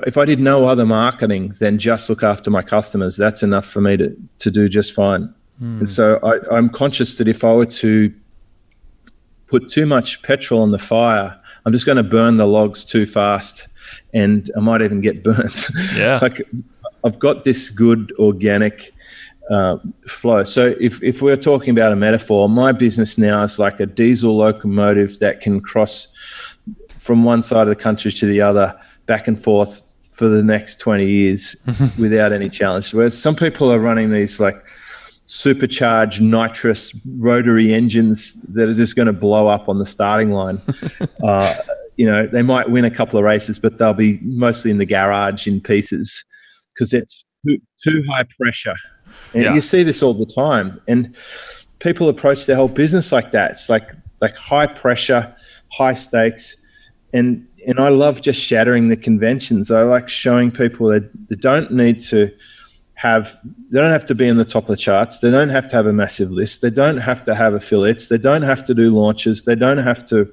if I did no other marketing than just look after my customers, that's enough for me to do just fine. And so I'm conscious that if I were to put too much petrol on the fire, I'm just going to burn the logs too fast, and I might even get burnt. Yeah. Like I've got this good organic flow. So if we're talking about a metaphor, my business now is like a diesel locomotive that can cross from one side of the country to the other, back and forth for the next 20 years without any challenge. Whereas some people are running these like supercharged nitrous rotary engines that are just going to blow up on the starting line. They might win a couple of races, but they'll be mostly in the garage in pieces because it's too high pressure. And you see this all the time. And people approach their whole business like that. It's like high pressure, high stakes. And I love just shattering the conventions. I like showing people that they don't have to be in the top of the charts. They don't have to have a massive list. They don't have to have affiliates. They don't have to do launches. They don't have to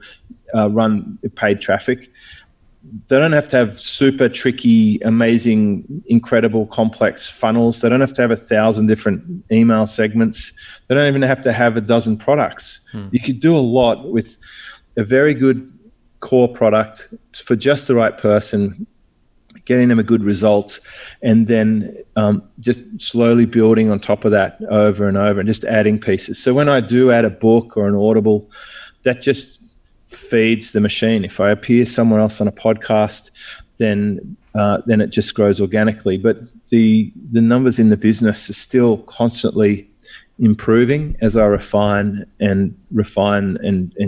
run paid traffic. They don't have to have super tricky, amazing, incredible, complex funnels. They don't have to have 1,000 different email segments. They don't even have to have a dozen products. You could do a lot with a very good core product for just the right person, getting them a good result, and then just slowly building on top of that over and over and just adding pieces. So when I do add a book or an Audible, that just feeds the machine. If I appear somewhere else on a podcast, then it just grows organically. But the numbers in the business are still constantly improving as I refine and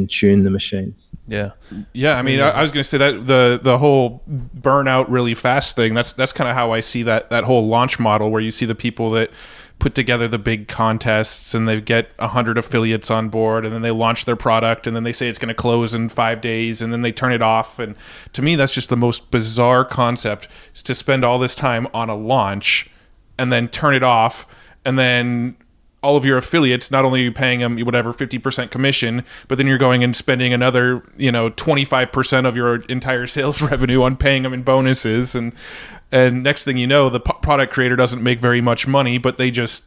tune the machine. Yeah. Yeah, I mean, I was going to say that the whole burnout really fast thing, that's kind of how I see that whole launch model, where you see the people that put together the big contests and they get 100 affiliates on board, and then they launch their product, and then they say it's going to close in 5 days, and then they turn it off. And to me, that's just the most bizarre concept, is to spend all this time on a launch and then turn it off, and then all of your affiliates, not only are you paying them whatever 50% commission, but then you're going and spending another 25% of your entire sales revenue on paying them in bonuses, and next thing you know, the product creator doesn't make very much money, but they just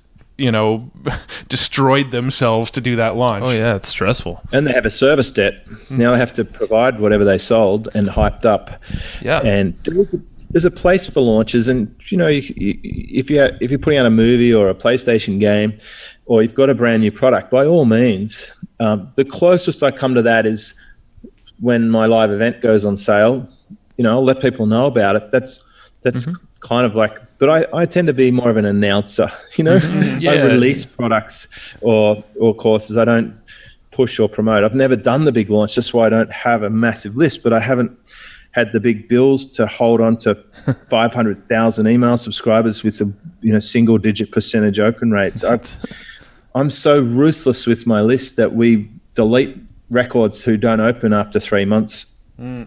destroyed themselves to do that launch. Oh yeah, it's stressful. And they have a service debt. Now they have to provide whatever they sold and hyped up. Yeah. And there's a place for launches, and if you're putting out a movie or a PlayStation game, or you've got a brand new product, by all means, the closest I come to that is when my live event goes on sale. I'll let people know about it. That's kind of like, but I tend to be more of an announcer. Yeah. I release products or courses. I don't push or promote. I've never done the big launch, just why I don't have a massive list, but I haven't had the big bills to hold on to 500,000 email subscribers with a single digit percentage open rates. I'm so ruthless with my list that we delete records who don't open after 3 months.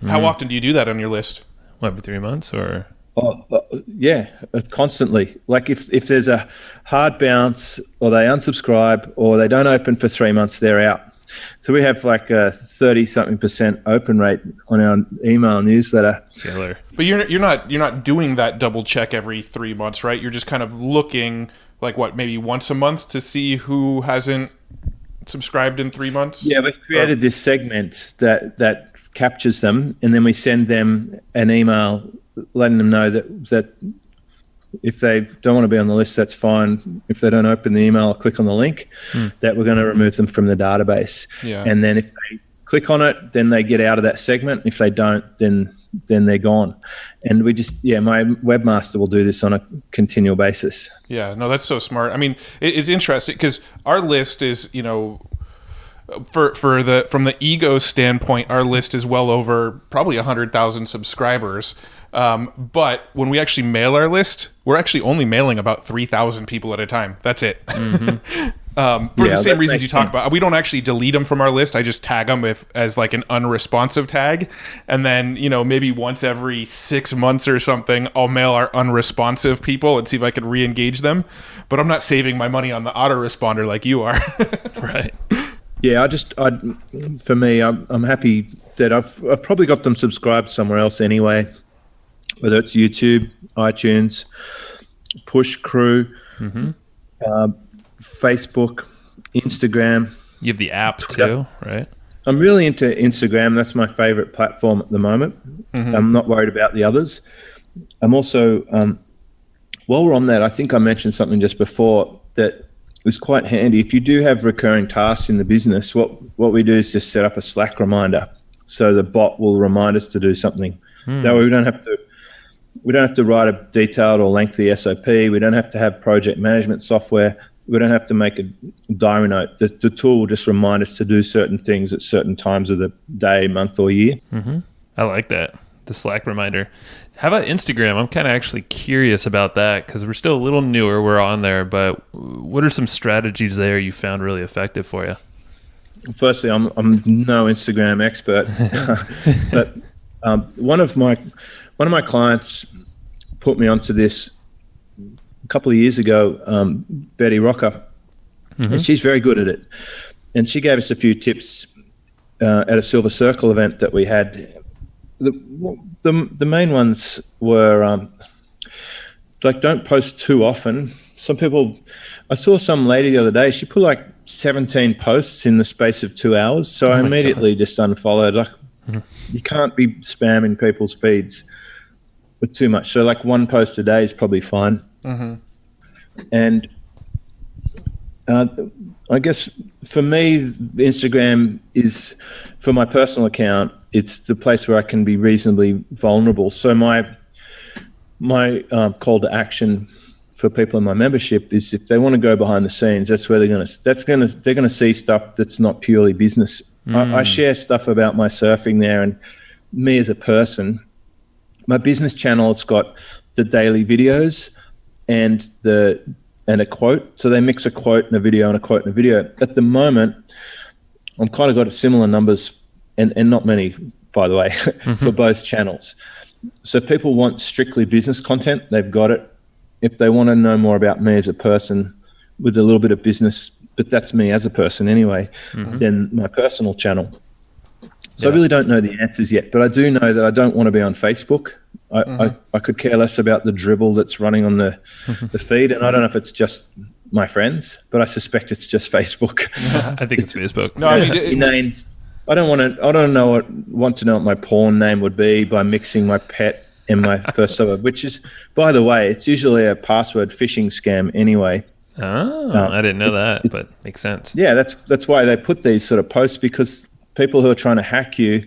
How often do you do that on your list? Every 3 months or? Yeah, constantly. Like if there's a hard bounce, or they unsubscribe, or they don't open for 3 months, they're out. So we have like a 30-something% open rate on our email newsletter. Killer. But you're not doing that double check every 3 months, right? You're just kind of looking like maybe once a month to see who hasn't subscribed in 3 months. Yeah, we've created this segment that captures them, and then we send them an email letting them know that if they don't want to be on the list, that's fine. If they don't open the email or click on the link, that we're going to remove them from the database. Yeah. And then if they click on it, then they get out of that segment. If they don't, then they're gone. And we just, my webmaster will do this on a continual basis. Yeah, no, that's so smart. I mean, it's interesting because our list is, from the ego standpoint, our list is well over probably 100,000 subscribers. But when we actually mail our list, we're actually only mailing about 3,000 people at a time. That's it. For the same reasons you talk about. We don't actually delete them from our list. I just tag them as like an unresponsive tag. And then, maybe once every 6 months or something, I'll mail our unresponsive people and see if I can re-engage them. But I'm not saving my money on the autoresponder like you are. Right. Yeah, for me, I'm happy that I've probably got them subscribed somewhere else anyway, whether it's YouTube, iTunes, Push Crew, Facebook, Instagram. You have the app Twitter. too, right? I'm really into Instagram. That's my favorite platform at the moment. I'm not worried about the others. I'm also, while we're on that, I think I mentioned something just before that is quite handy. If you do have recurring tasks in the business, what we do is just set up a Slack reminder, so the bot will remind us to do something. That way we don't have to write a detailed or lengthy SOP. We don't have to have project management software. We don't have to make a diary note. The tool will just remind us to do certain things at certain times of the day, month, or year. I like that. The Slack reminder. How about Instagram? I'm kind of actually curious about that because we're still a little newer. We're on there, but what are some strategies there you found really effective for you? Firstly, I'm no Instagram expert, but one of my clients put me onto this a couple of years ago, Betty Rocker, and she's very good at it. And she gave us a few tips at a Silver Circle event that we had. The main ones were like, don't post too often. Some people, I saw some lady the other day, she put like 17 posts in the space of 2 hours. So I immediately just unfollowed. Like, you can't be spamming people's feeds with too much. So like one post a day is probably fine. And I guess for me, Instagram is, for my personal account, it's the place where I can be reasonably vulnerable. So my call to action for people in my membership is if they want to go behind the scenes, that's where they're going to see stuff that's not purely business. I share stuff about my surfing there and me as a person. My business channel, it's got the daily videos and a quote. So they mix a quote and a video and a quote and a video. At the moment, I've kind of got similar numbers and not many, by the way, for both channels. So people want strictly business content, they've got it. If they want to know more about me as a person with a little bit of business, but that's me as a person anyway, then my personal channel. So I really don't know the answers yet, but I do know that I don't want to be on Facebook. I could care less about the dribble that's running on the feed, and I don't know if it's just my friends, but I suspect it's just Facebook. I think it's Facebook. No, I mean, names. I don't want to know what my porn name would be by mixing my pet and my first suburb, which is, by the way, it's usually a password phishing scam anyway. Oh, I didn't know that, but makes sense. Yeah, that's why they put these sort of posts, because people who are trying to hack you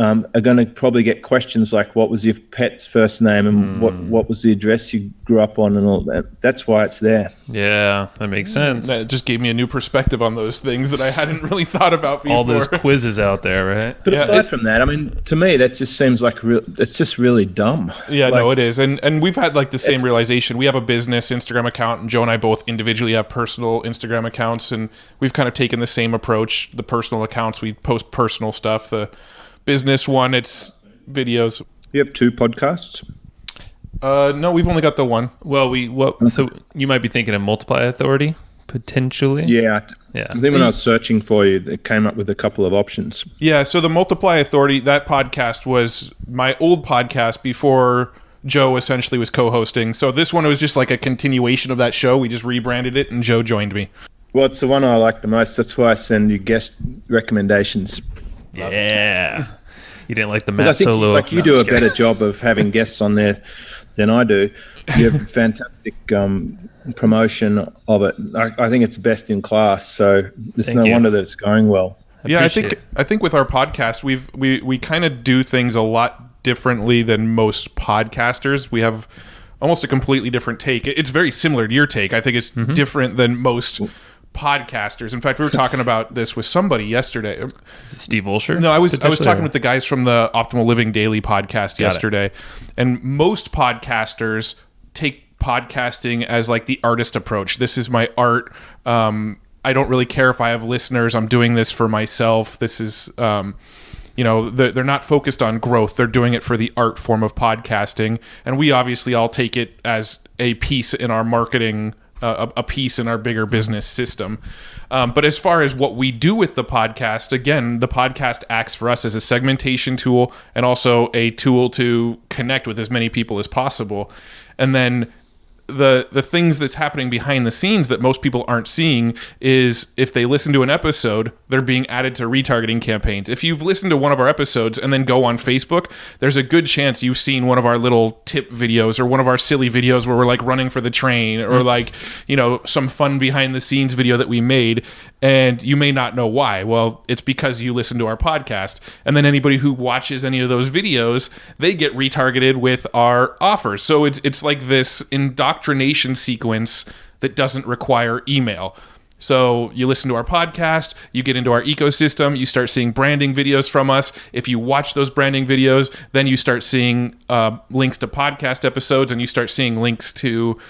are going to probably get questions like, what was your pet's first name and what was the address you grew up on and all that. That's why it's there. Yeah, that makes sense. That just gave me a new perspective on those things that I hadn't really thought about before. All those quizzes out there, right? But aside from that, I mean, to me, that just seems like it's just really dumb. Yeah, no, it is. And we've had like the same realization. We have a business Instagram account, and Joe and I both individually have personal Instagram accounts, and we've kind of taken the same approach. The personal accounts, we post personal stuff. The business one, it's videos. You have 2 podcasts? No, we've only got the one. Well, so you might be thinking of Multiply Authority, potentially? Yeah. I think when I was searching for you, it came up with a couple of options. Yeah, so the Multiply Authority, that podcast was my old podcast before Joe essentially was co-hosting. So this one was just like a continuation of that show. We just rebranded it, and Joe joined me. Well, it's the one I like the most. That's why I send you guest recommendations. Yeah. You didn't like the Matt Solo. Like you do a better job of having guests on there than I do. You have fantastic promotion of it. I think it's best in class. So it's no wonder that it's going well. I think with our podcast, we kind of do things a lot differently than most podcasters. We have almost a completely different take. It's very similar to your take. I think it's different than most podcasters. In fact, we were talking about this with somebody yesterday. Is it Steve Olsher? No, I was talking with the guys from the Optimal Living Daily podcast yesterday. And most podcasters take podcasting as like the artist approach. This is my art. I don't really care if I have listeners. I'm doing this for myself. This is they're not focused on growth. They're doing it for the art form of podcasting. And we obviously all take it as a piece in our marketing, a piece in our bigger business system. But as far as what we do with the podcast, again, the podcast acts for us as a segmentation tool and also a tool to connect with as many people as possible. And then the things that's happening behind the scenes that most people aren't seeing is if they listen to an episode, they're being added to retargeting campaigns. If you've listened to one of our episodes and then go on Facebook, there's a good chance you've seen one of our little tip videos or one of our silly videos where we're like running for the train or like, some fun behind the scenes video that we made, and you may not know why. Well, it's because you listen to our podcast. And then anybody who watches any of those videos, they get retargeted with our offers. So it's like this indoctrination sequence that doesn't require email. So you listen to our podcast, you get into our ecosystem, you start seeing branding videos from us. If you watch those branding videos, then you start seeing links to podcast episodes, and you start seeing links to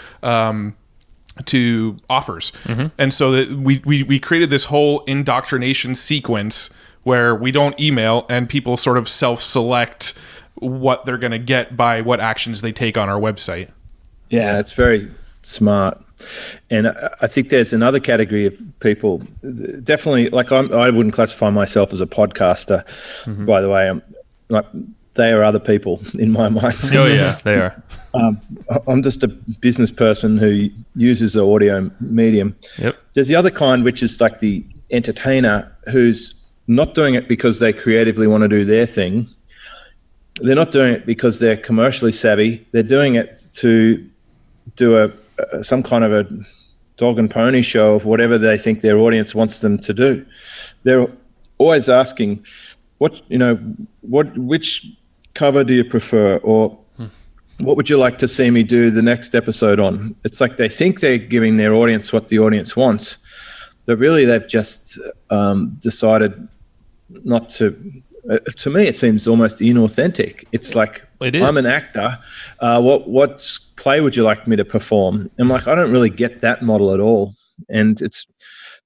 offers. And so that we created this whole indoctrination sequence where we don't email and people sort of self-select what they're going to get by what actions they take on our website. Yeah, it's very smart. And I think there's another category of people, definitely, like I wouldn't classify myself as a podcaster, by the way. They are other people in my mind. Oh, yeah, they are. I'm just a business person who uses the audio medium. Yep. There's the other kind, which is like the entertainer who's not doing it because they creatively want to do their thing. They're not doing it because they're commercially savvy. They're doing it to do some kind of a dog and pony show of whatever they think their audience wants them to do. They're always asking, which cover do you prefer? Or what would you like to see me do the next episode on? It's like they think they're giving their audience what the audience wants, but really they've just decided not to. To me, it seems almost inauthentic. It's like, I'm an actor. What play would you like me to perform? I'm like, I don't really get that model at all. And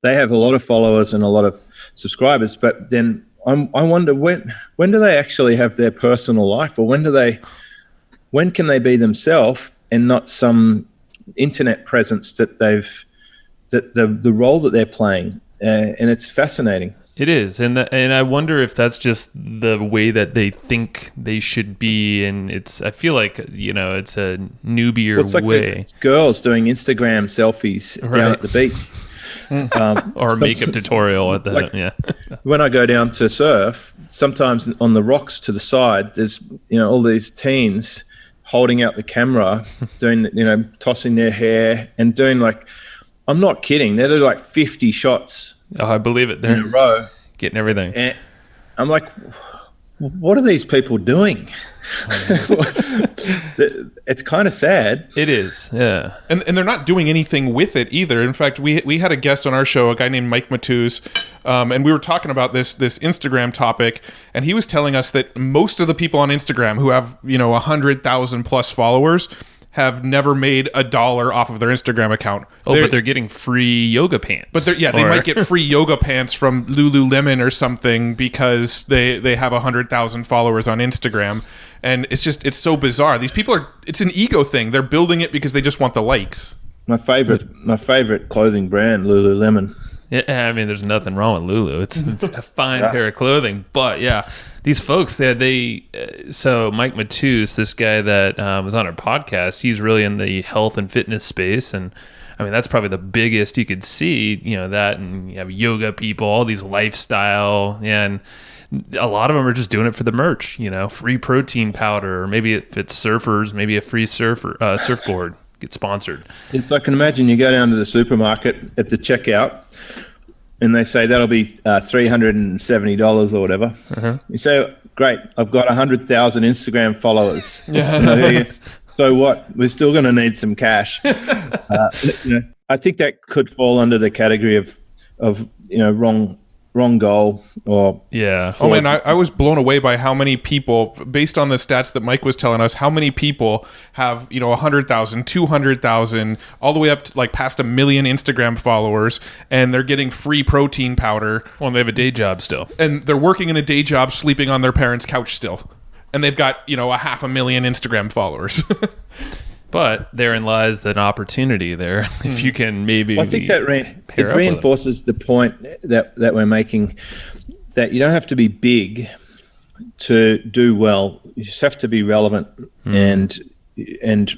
they have a lot of followers and a lot of subscribers, but then I wonder when do they actually have their personal life, or when can they be themselves and not some internet presence that the role that they're playing, and it's fascinating. It is, and I wonder if that's just the way that they think they should be, and I feel like it's a newbier like way. The girls doing Instagram selfies down at the beach, or a makeup tutorial at the When I go down to surf, sometimes on the rocks to the side, there's all these teens holding out the camera, doing tossing their hair and doing like, I'm not kidding, they do like 50 shots. Oh, I believe it. They're in a row, getting everything. And I'm like, what are these people doing? It's kind of sad. It is, yeah. And they're not doing anything with it either. In fact, we had a guest on our show, a guy named Mike Matthews, and we were talking about this Instagram topic, and he was telling us that most of the people on Instagram who have 100,000 plus followers have never made $1 off of their Instagram account. But they're getting free yoga pants. But they might get free yoga pants from Lululemon or something because they have 100,000 followers on Instagram. And it's so bizarre. These people it's an ego thing. They're building it because they just want the likes. My favorite clothing brand, Lululemon. Yeah, I mean, there's nothing wrong with Lulu. It's a fine pair of clothing. But yeah, these folks, so Mike Matthews, this guy that was on our podcast, he's really in the health and fitness space. And I mean, that's probably the biggest you could see, that, and you have yoga people, all these lifestyle, and a lot of them are just doing it for the merch, free protein powder, or maybe if it's surfers, maybe a free surfboard get sponsored. It's like, I can imagine you go down to the supermarket at the checkout and they say that'll be $370 or whatever. Uh-huh. You say, great, I've got 100,000 Instagram followers. So what? We're still going to need some cash. I think that could fall under the category of wrong goal, or Oh man, I was blown away by how many people, based on the stats that Mike was telling us, how many people have 100,000, 200,000, all the way up to like past 1 million Instagram followers, and they're getting free protein powder. Well, they have a day job still, and they're working in a day job, sleeping on their parents' couch still, and they've got 500,000 Instagram followers. But therein lies an opportunity there. If you can maybe, I think that it reinforces the point that we're making, that you don't have to be big to do well. You just have to be relevant and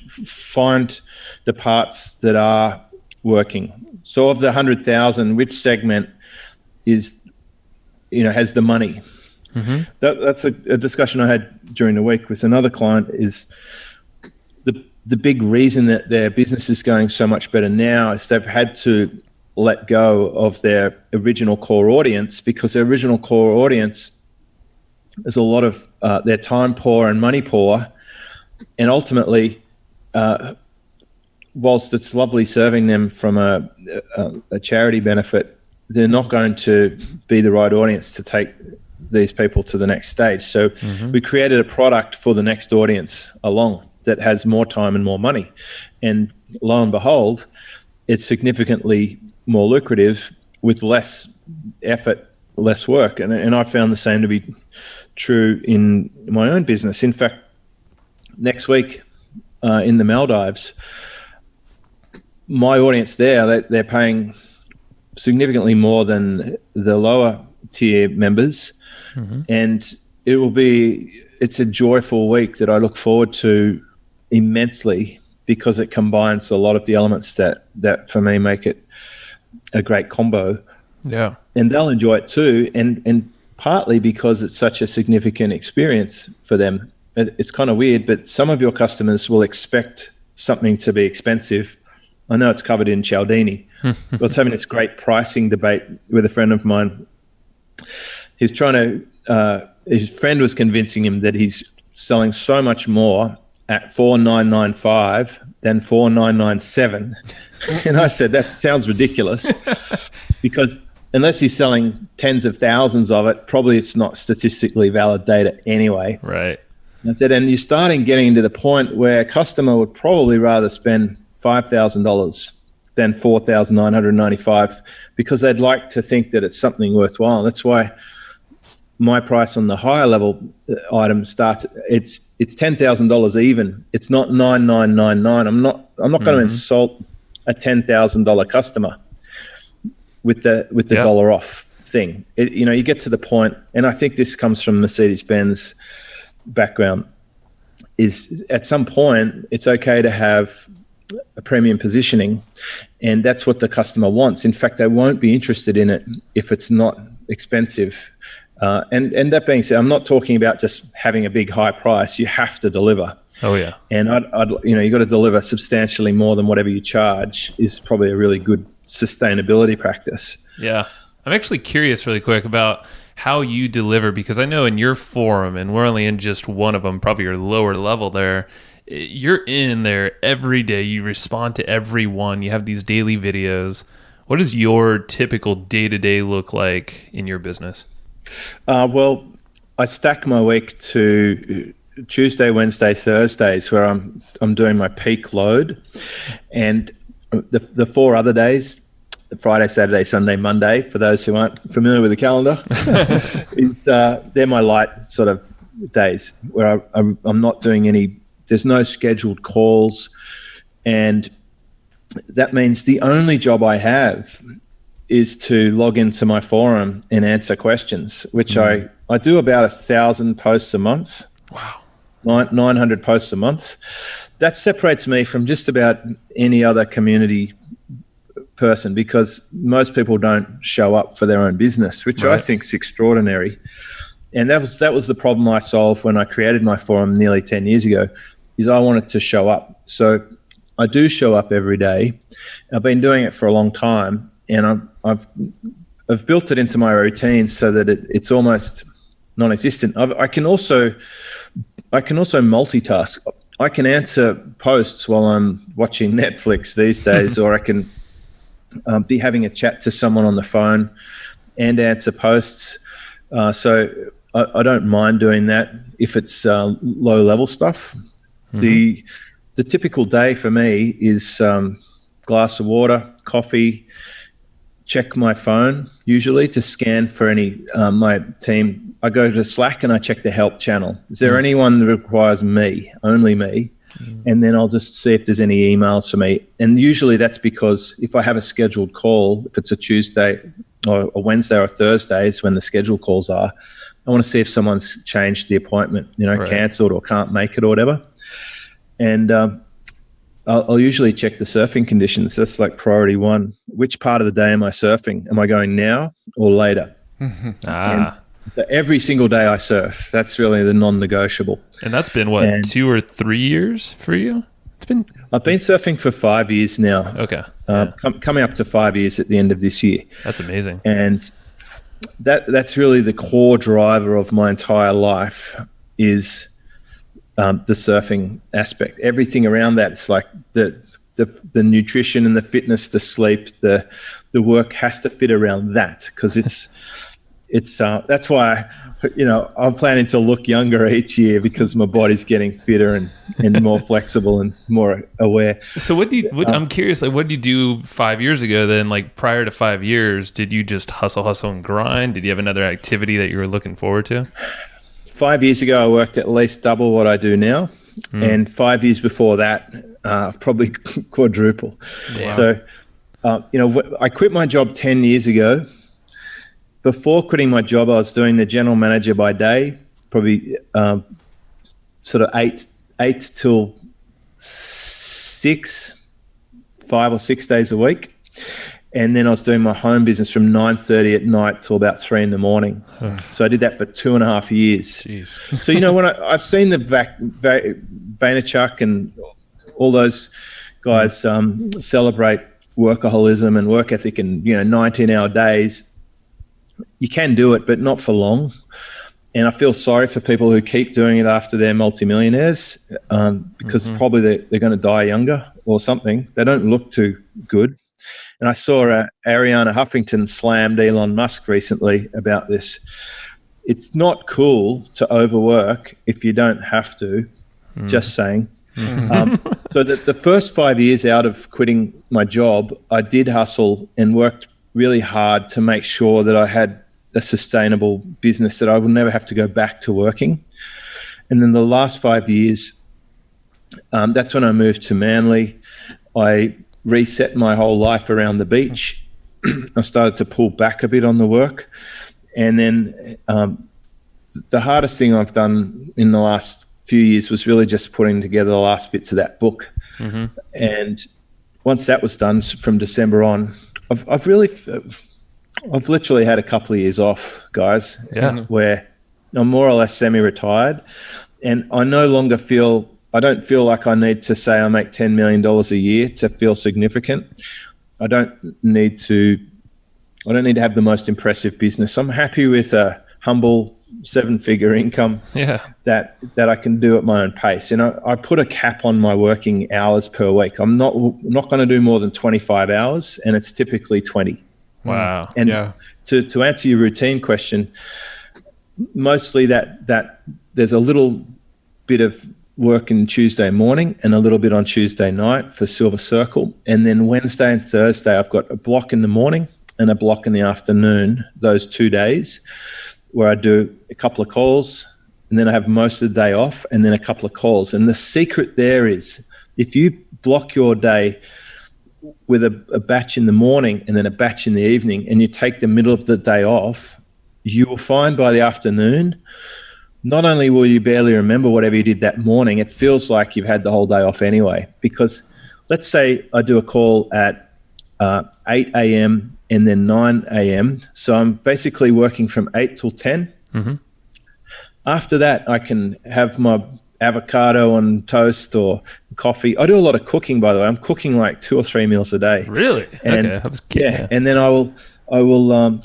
find the parts that are working. So of the 100,000, which segment is has the money? Mm-hmm. That's a discussion I had during the week with another client. Is the big reason that their business is going so much better now is they've had to let go of their original core audience, because their original core audience is a lot of their time poor and money poor. And ultimately, whilst it's lovely serving them from a charity benefit, they're not going to be the right audience to take these people to the next stage. So we created a product for the next audience along that has more time and more money. And lo and behold, it's significantly more lucrative with less effort, less work. And I found the same to be true in my own business. In fact, next week in the Maldives, my audience there, they're paying significantly more than the lower tier members. And it's a joyful week that I look forward to immensely, because it combines a lot of the elements that for me make it a great combo. Yeah. And they'll enjoy it too. And partly because it's such a significant experience for them. It's kind of weird, but some of your customers will expect something to be expensive. I know it's covered in Cialdini. I was having this great pricing debate with a friend of mine. He's trying to, his friend was convincing him that he's selling so much more at 4,995, then 4,997. And I said, that sounds ridiculous because unless he's selling tens of thousands of it, probably it's not statistically valid data anyway. Right. And I said, and you're starting getting into the point where a customer would probably rather spend $5,000 than $4,995 because they'd like to think that it's something worthwhile. That's why my price on the higher level item starts. It's $10,000 even. It's not $9,999. I'm not going to insult a $10,000 customer with the dollar off thing. You get to the point, and I think this comes from Mercedes-Benz background. Is at some point it's okay to have a premium positioning, and that's what the customer wants. In fact, they won't be interested in it if it's not expensive. And that being said, I'm not talking about just having a big high price. You have to deliver. Oh yeah. And you got to deliver substantially more than whatever you charge is probably a really good sustainability practice. Yeah. I'm actually curious really quick about how you deliver, because I know in your forum, and we're only in just one of them, probably your lower level there, you're in there every day. You respond to everyone. You have these daily videos. What does your typical day-to-day look like in your business? Well, I stack my week to Tuesday, Wednesday, Thursdays, where I'm doing my peak load, and the 4 other days, Friday, Saturday, Sunday, Monday, for those who aren't familiar with the calendar, they're my light sort of days where I'm not doing any. There's no scheduled calls, and that means the only job I have is to log into my forum and answer questions, which I do about 1,000 posts a month. Wow. 900 posts a month. That separates me from just about any other community person, because most people don't show up for their own business, which I think is extraordinary. And that was the problem I solved when I created my forum nearly 10 years ago, is I wanted to show up. So I do show up every day. I've been doing it for a long time, and I've built it into my routine so that it's almost non-existent. I can also multitask. I can answer posts while I'm watching Netflix these days, or I can be having a chat to someone on the phone and answer posts. So I don't mind doing that if it's low-level stuff. The typical day for me is glass of water, coffee, check my phone usually to scan for any my team. I go to Slack and I check the help channel. Is there anyone that requires me, only me? And then I'll just see if there's any emails for me. And usually that's because if I have a scheduled call, if it's a Tuesday or a Wednesday or Thursday is when the scheduled calls are, I want to see if someone's changed the appointment, cancelled or can't make it or whatever. And I'll usually check the surfing conditions. That's like priority one. Which part of the day am I surfing? Am I going now or later? Every single day I surf. That's really the non-negotiable. And that's been, 2 or 3 years for you? I've been surfing for 5 years now. Okay. Coming up to 5 years at the end of this year. That's amazing. And that's really the core driver of my entire life is the surfing aspect. Everything around that, it's like the nutrition and the fitness, the sleep, the work has to fit around that, because it's that's why I'm planning to look younger each year, because my body's getting fitter and more flexible and more aware. So I'm curious, like, what did you do 5 years ago then? Like, prior to 5 years, did you just hustle and grind? Did you have another activity that you were looking forward to? 5 years ago, I worked at least double what I do now. And 5 years before that, probably quadruple. Wow. So, I quit my job 10 years ago. Before quitting my job, I was doing the general manager by day, probably sort of 8 till 6, 5 or 6 days a week. And then I was doing my home business from 9:30 at night till about 3 in the morning. So I did that for 2.5 years. Jeez. So, when I've seen the Vaynerchuk and all those guys celebrate workaholism and work ethic and, 19-hour days, you can do it, but not for long. And I feel sorry for people who keep doing it after they're multimillionaires, because probably they're going to die younger or something. They don't look too good. And I saw Ariana Huffington slammed Elon Musk recently about this. It's not cool to overwork if you don't have to, just saying. So the first 5 years out of quitting my job, I did hustle and worked really hard to make sure that I had a sustainable business, that I will never have to go back to working. And then the last 5 years, that's when I moved to Manly. I reset my whole life around the beach. I started to pull back a bit on the work. And then the hardest thing I've done in the last few years was really just putting together the last bits of that book. And once that was done, from December on, I've literally had a couple of years off, guys, where I'm more or less semi-retired, and I no longer I don't feel like I need to say I make $10 million a year to feel significant. I don't need to have the most impressive business. I'm happy with a humble 7-figure income that I can do at my own pace. And I put a cap on my working hours per week. I'm not going to do more than 25 hours, and it's typically 20. Wow. And to answer your routine question, mostly that there's a little bit of work on Tuesday morning and a little bit on Tuesday night for Silver Circle. And then Wednesday and Thursday, I've got a block in the morning and a block in the afternoon, those 2 days, where I do a couple of calls, and then I have most of the day off, and then a couple of calls. And the secret there is, if you block your day with a batch in the morning and then a batch in the evening, and you take the middle of the day off, you will find by the afternoon, not only will you barely remember whatever you did that morning, it feels like you've had the whole day off anyway. Because let's say I do a call at 8 a.m. and then 9 a.m. So I'm basically working from 8 till 10. After that, I can have my avocado on toast or coffee. I do a lot of cooking, by the way. I'm cooking like 2 or 3 meals a day. Really? And Okay. and then I will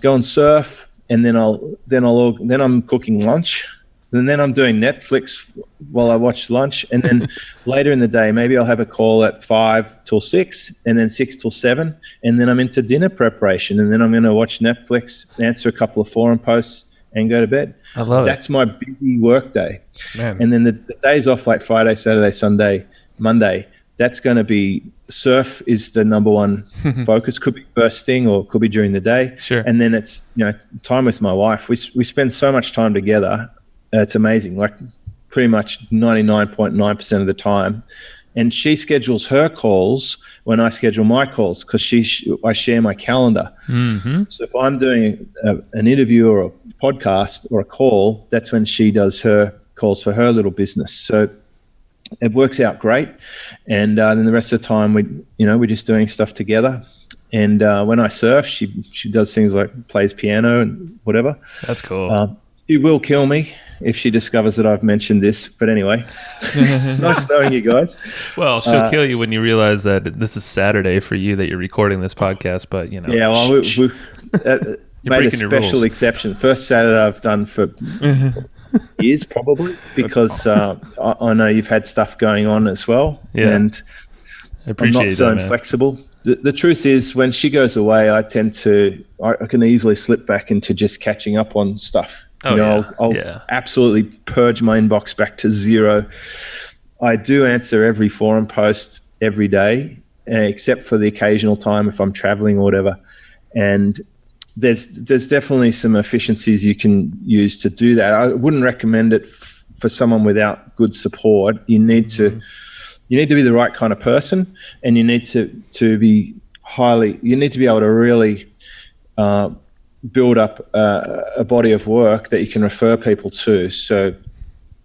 go and surf, and then I'm cooking lunch, and then I'm doing Netflix while I watch lunch, and then later in the day maybe I'll have a call at 5 till 6, and then 6 till 7, and then I'm into dinner preparation, and then I'm going to watch Netflix, answer a couple of forum posts, and go to bed. I love it. That's my busy work day. Man. And then the days off, like Friday, Saturday, Sunday, Monday, that's going to be surf is the number one focus. Could be first thing or could be during the day. Sure. And then it's, time with my wife. We spend so much time together. It's amazing. Like pretty much 99.9% of the time. And she schedules her calls when I schedule my calls, because I share my calendar. So if I'm doing an interview or a podcast or a call, that's when she does her calls for her little business. So it works out great. And then the rest of the time we're just doing stuff together. And when I surf, she does things like plays piano and whatever. That's cool. She will kill me if she discovers that I've mentioned this. But anyway, nice knowing you guys. Well, she'll kill you when you realize that this is Saturday for you, that you're recording this podcast. But yeah, well, we made a special exception. First Saturday I've done for years, probably, because I know you've had stuff going on as well. Yeah, and I'm not so inflexible. The truth is, when she goes away, I can easily slip back into just catching up on stuff. I'll absolutely purge my inbox back to zero. I do answer every forum post every day, except for the occasional time if I'm traveling or whatever. And there's definitely some efficiencies you can use to do that. I wouldn't recommend it for someone without good support. You need to be the right kind of person, and you need to be able to really build up a body of work that you can refer people to. So,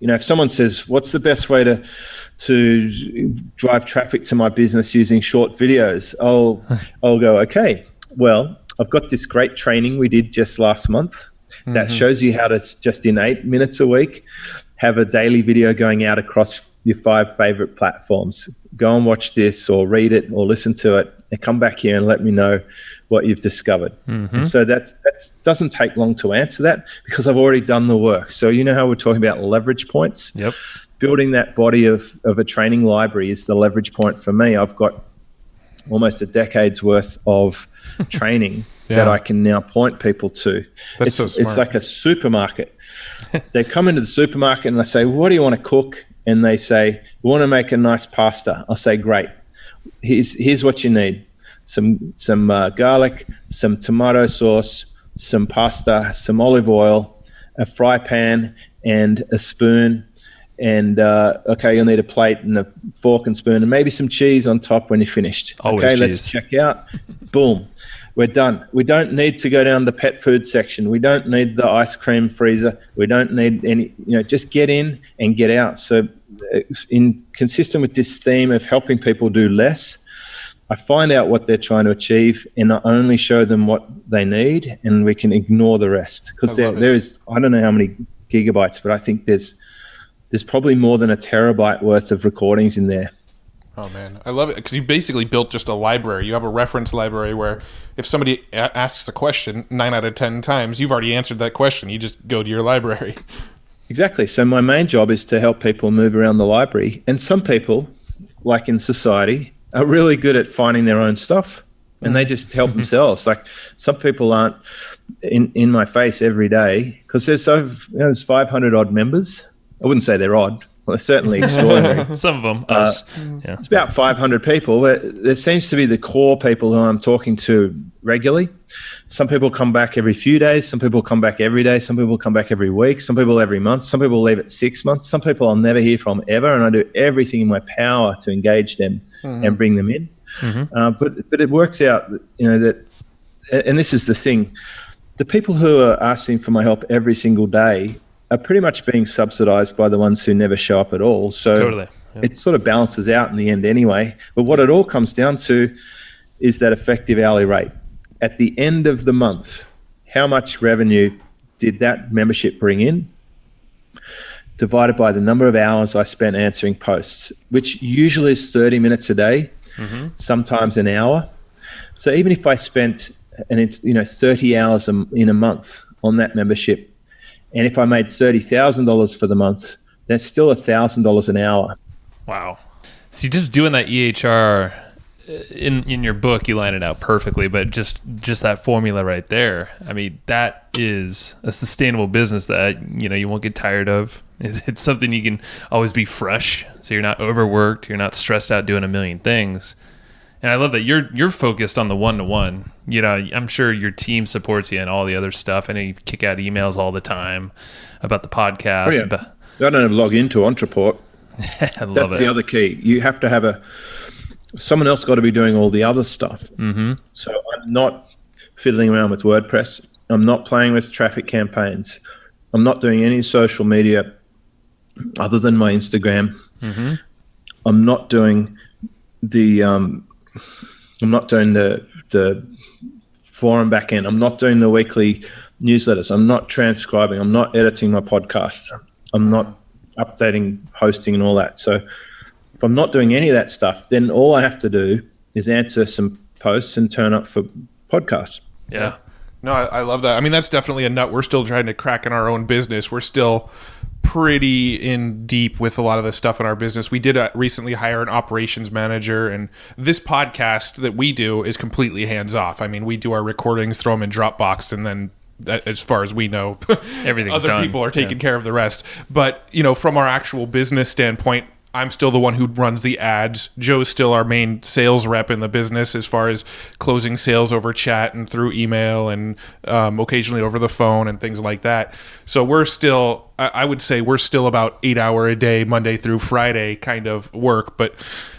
if someone says, what's the best way to drive traffic to my business using short videos? I'll go, okay, well, I've got this great training we did just last month that shows you how to, just in 8 minutes a week, have a daily video going out across your 5 favorite platforms. go and watch this or read it or listen to it and come back here and let me know what you've discovered. And so that doesn't take long to answer that because I've already done the work. So you know how we're talking about leverage points? Yep. Building that body of a training library is the leverage point for me. I've got almost a decade's worth of training that I can now point people to. That's so smart. It's like a supermarket. They come into the supermarket and I say, what do you want to cook? And they say, we want to make a nice pasta. I'll say, great. Here's what you need. Some garlic, some tomato sauce, some pasta, some olive oil, a fry pan and a spoon. And you'll need a plate and a fork and spoon and maybe some cheese on top when you're finished. Always okay, cheese. Let's check out. Boom. We're done. We don't need to go down the pet food section. We don't need the ice cream freezer. We don't need any, just get in and get out. So consistent with this theme of helping people do less, I find out what they're trying to achieve and I only show them what they need and we can ignore the rest. Because there is, I don't know how many gigabytes, but I think there's probably more than a terabyte worth of recordings in there. Oh, man. I love it because you basically built just a library. You have a reference library where if somebody asks a question 9 out of 10 times, you've already answered that question. You just go to your library. Exactly. So my main job is to help people move around the library. And some people, like in society, are really good at finding their own stuff and they just help themselves. Like some people aren't in my face every day because there's 500 odd members. I wouldn't say they're odd. Well, they're certainly extraordinary. Some of them. It's about 500 people. But there seems to be the core people who I'm talking to regularly. Some people come back every few days. Some people come back every day. Some people come back every week. Some people every month. Some people leave at 6 months. Some people I'll never hear from ever. And I do everything in my power to engage them and bring them in. But it works out, that, and this is the thing, the people who are asking for my help every single day are pretty much being subsidized by the ones who never show up at all. So Totally. Yep. It sort of balances out in the end anyway. But what it all comes down to is that effective hourly rate. At the end of the month, how much revenue did that membership bring in? Divided by the number of hours I spent answering posts, which usually is 30 minutes a day, sometimes an hour. So even if I spent 30 hours in a month on that membership, and if I made $30,000 for the month, that's still $1,000 an hour. Wow. See, just doing that EHR in your book, you line it out perfectly, but just that formula right there. I mean, that is a sustainable business that, you won't get tired of. It's something you can always be fresh. So you're not overworked. You're not stressed out doing a million things. And I love that you're focused on the one-to-one. I'm sure your team supports you and all the other stuff. I know you kick out emails all the time about the podcast. Oh, yeah. I don't have to log into Entreport. I love That's it. the other key. You have to have someone else got to be doing all the other stuff. So I'm not fiddling around with WordPress. I'm not playing with traffic campaigns. I'm not doing any social media other than my Instagram. I'm not doing the forum backend. I'm not doing the weekly newsletters. I'm not transcribing. I'm not editing my podcast. I'm not updating, hosting, and all that. So if I'm not doing any of that stuff, then all I have to do is answer some posts and turn up for podcasts. Yeah. No, I love that. I mean, that's definitely a nut we're still trying to crack in our own business. We're still pretty in deep with a lot of the stuff in our business. We did recently hire an operations manager, and this podcast that we do is completely hands off. I mean, we do our recordings, throw them in Dropbox, and then as far as we know, everything's other done. people are taking care of the rest. But, from our actual business standpoint, I'm still the one who runs the ads. Joe's still our main sales rep in the business as far as closing sales over chat and through email and occasionally over the phone and things like that. So we're still, I would say we're still about 8 hour a day, Monday through Friday kind of work. But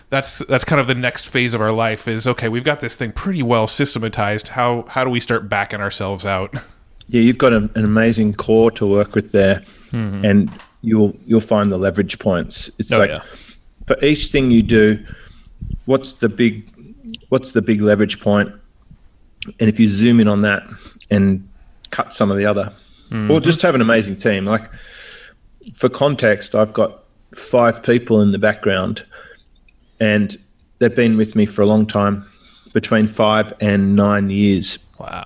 that's kind of the next phase of our life is, okay, we've got this thing pretty well systematized. How do we start backing ourselves out? Yeah, you've got an amazing core to work with there, and you'll find the leverage points. It's for each thing you do, what's the big leverage point? And if you zoom in on that and cut some of the other, or just have an amazing team. Like for context, I've got 5 people in the background and they've been with me for a long time, between 5 and 9 years. Wow.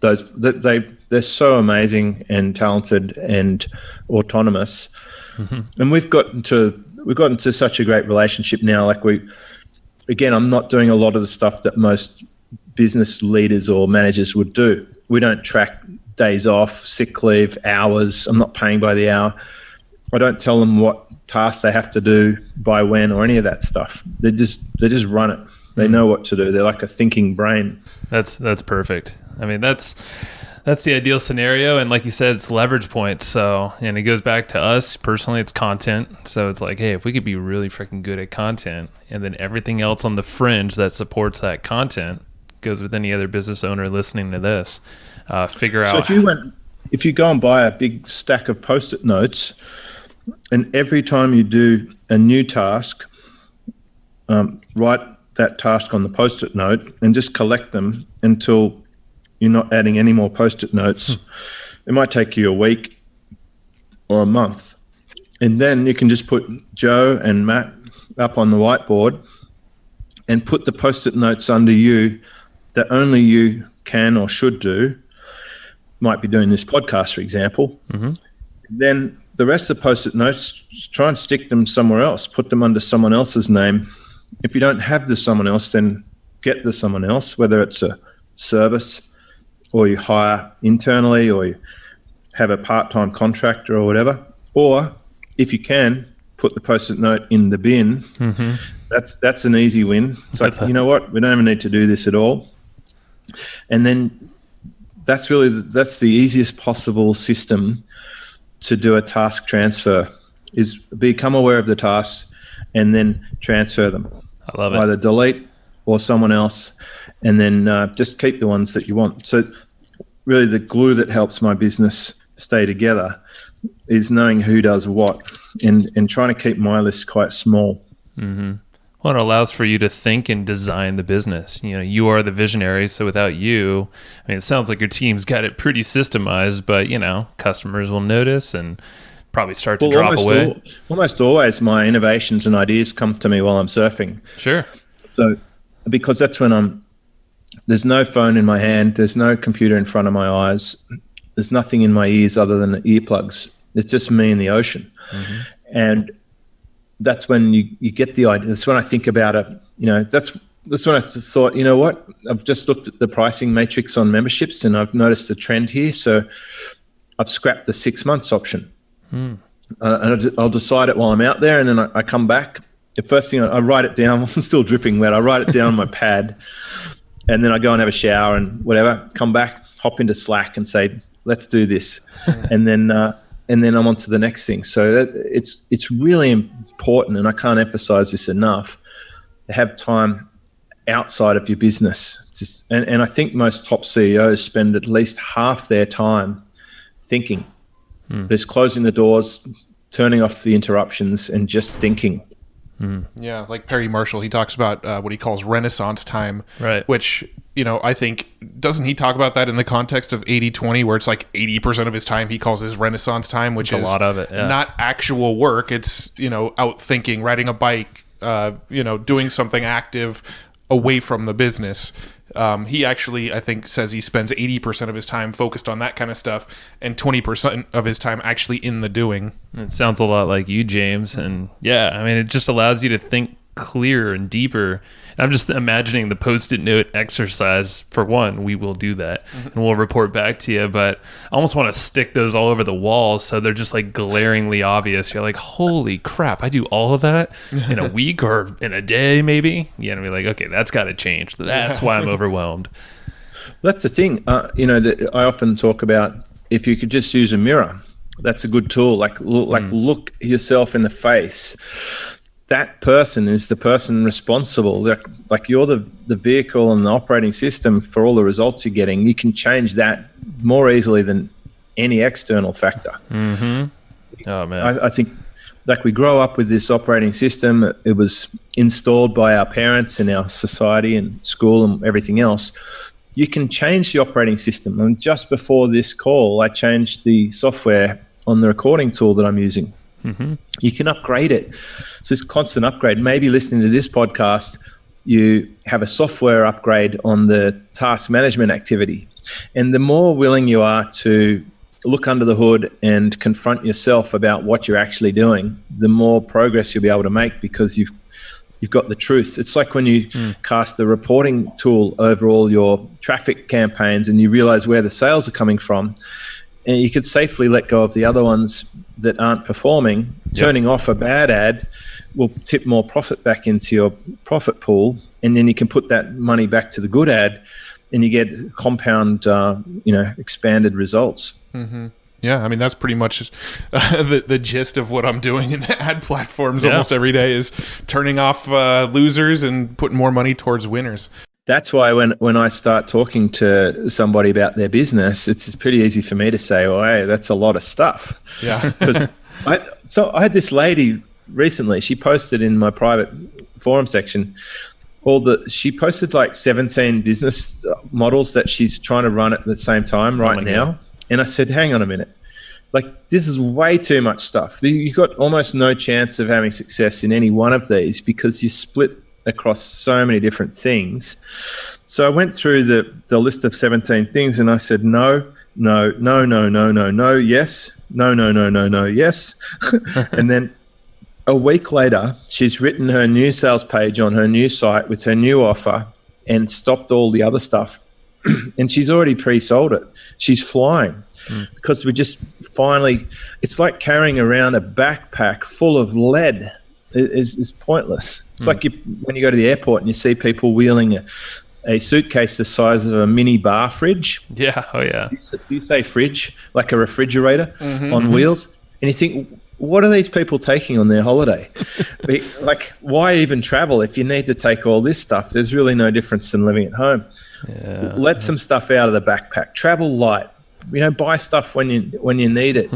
They're so amazing and talented and autonomous, and we've gotten to such a great relationship now. Like I'm not doing a lot of the stuff that most business leaders or managers would do. We don't track days off, sick leave, hours. I'm not paying by the hour. I don't tell them what tasks they have to do by when or any of that stuff. They just run it. They know what to do. They're like a thinking brain. That's perfect. I mean, that's the ideal scenario. And like you said, it's leverage points. So, and it goes back to us personally, it's content. So it's like, hey, if we could be really freaking good at content, and then everything else on the fringe that supports that content goes with any other business owner listening to this, figure out. So if you go and buy a big stack of Post-it notes, and every time you do a new task, write that task on the Post-it note and just collect them until you're not adding any more Post-it notes. It might take you a week or a month. And then you can just put Joe and Matt up on the whiteboard and put the Post-it notes under you that only you can or should do. Might be doing this podcast, for example. Then the rest of the Post-it notes, just try and stick them somewhere else. Put them under someone else's name. If you don't have the someone else, then get the someone else, whether it's a service or you hire internally or you have a part-time contractor or whatever. Or if you can, put the Post-it note in the bin. That's an easy win. It's like, you know what? We don't even need to do this at all. And then that's the easiest possible system to do a task transfer, is become aware of the tasks and then transfer them. I love it. Either delete or someone else, and then just keep the ones that you want. So really the glue that helps my business stay together is knowing who does what and trying to keep my list quite small. Well, it allows for you to think and design the business. You know, you are the visionary, so without you, I mean, it sounds like your team's got it pretty systemized, but, you know, customers will notice and probably start to drop away. Almost always my innovations and ideas come to me while I'm surfing. Sure. So because that's when there's no phone in my hand, there's no computer in front of my eyes, there's nothing in my ears other than the earplugs. It's just me and the ocean. And that's when you get the idea. That's when I think about it. You know, that's when I thought, you know what? I've just looked at the pricing matrix on memberships and I've noticed a trend here. So I've scrapped the 6 months option. And I'll decide it while I'm out there, and then I come back. The first thing I write it down. I'm still dripping wet. I write it down on my pad, and then I go and have a shower and whatever. Come back, hop into Slack, and say, "Let's do this," and then I'm on to the next thing. So it's really important, and I can't emphasize this enough, to have time outside of your business. And I think most top CEOs spend at least half their time thinking. There's closing the doors, turning off the interruptions, and just thinking. Yeah, like Perry Marshall, he talks about what he calls Renaissance time, right? Which, you know, I think, doesn't he talk about that in the context of 80-20, where it's like 80% of his time he calls his Renaissance time, which is a lot of it, not actual work. It's, you know, out thinking, riding a bike, you know, doing something active away from the business. He actually, I think, says he spends 80% of his time focused on that kind of stuff and 20% of his time actually in the doing. It sounds a lot like you, James. And yeah, I mean, it just allows you to think clearer and deeper. I'm just imagining the Post-it note exercise. For one, we will do that and we'll report back to you, but I almost want to stick those all over the wall so they're just like glaringly obvious. You're like, holy crap, I do all of that in a week or in a day maybe? You know, be like, okay, that's got to change. That's why I'm overwhelmed. That's the thing. You know, that I often talk about, if you could just use a mirror, that's a good tool. Look yourself in the face. That person is the person responsible. Like you're the vehicle and the operating system for all the results you're getting. You can change that more easily than any external factor. Oh, man. I think, like, we grow up with this operating system. It was installed by our parents in our society and school and everything else. You can change the operating system. And just before this call, I changed the software on the recording tool that I'm using. You can upgrade it. So it's constant upgrade. Maybe listening to this podcast, you have a software upgrade on the task management activity. And the more willing you are to look under the hood and confront yourself about what you're actually doing, the more progress you'll be able to make, because you've got the truth. It's like when you cast a reporting tool over all your traffic campaigns and you realize where the sales are coming from, and you could safely let go of the other ones that aren't performing. Turning off a bad ad will tip more profit back into your profit pool, and then you can put that money back to the good ad, and you get compound, expanded results. Yeah, I mean, that's pretty much the gist of what I'm doing in the ad platforms almost every day, is turning off losers and putting more money towards winners. That's why when I start talking to somebody about their business, it's pretty easy for me to say, well, hey, that's a lot of stuff. Yeah. Because I had this lady recently, she posted in my private forum section, she posted like 17 business models that she's trying to run at the same time right now. God. And I said, hang on a minute. Like, this is way too much stuff. You've got almost no chance of having success in any one of these because you split across so many different things. So I went through the list of 17 things and I said, no, yes, no, yes. And then a week later, she's written her new sales page on her new site with her new offer and stopped all the other stuff. And she's already pre-sold it. She's flying because we just finally, it's like carrying around a backpack full of lead. Is pointless. It's like when you go to the airport and you see people wheeling a suitcase the size of a mini bar fridge. Yeah, oh yeah. You say fridge, like a refrigerator on wheels, and you think, what are these people taking on their holiday? Like, why even travel if you need to take all this stuff? There's really no difference than living at home. Yeah. Let some stuff out of the backpack. Travel light. Buy stuff when you need it,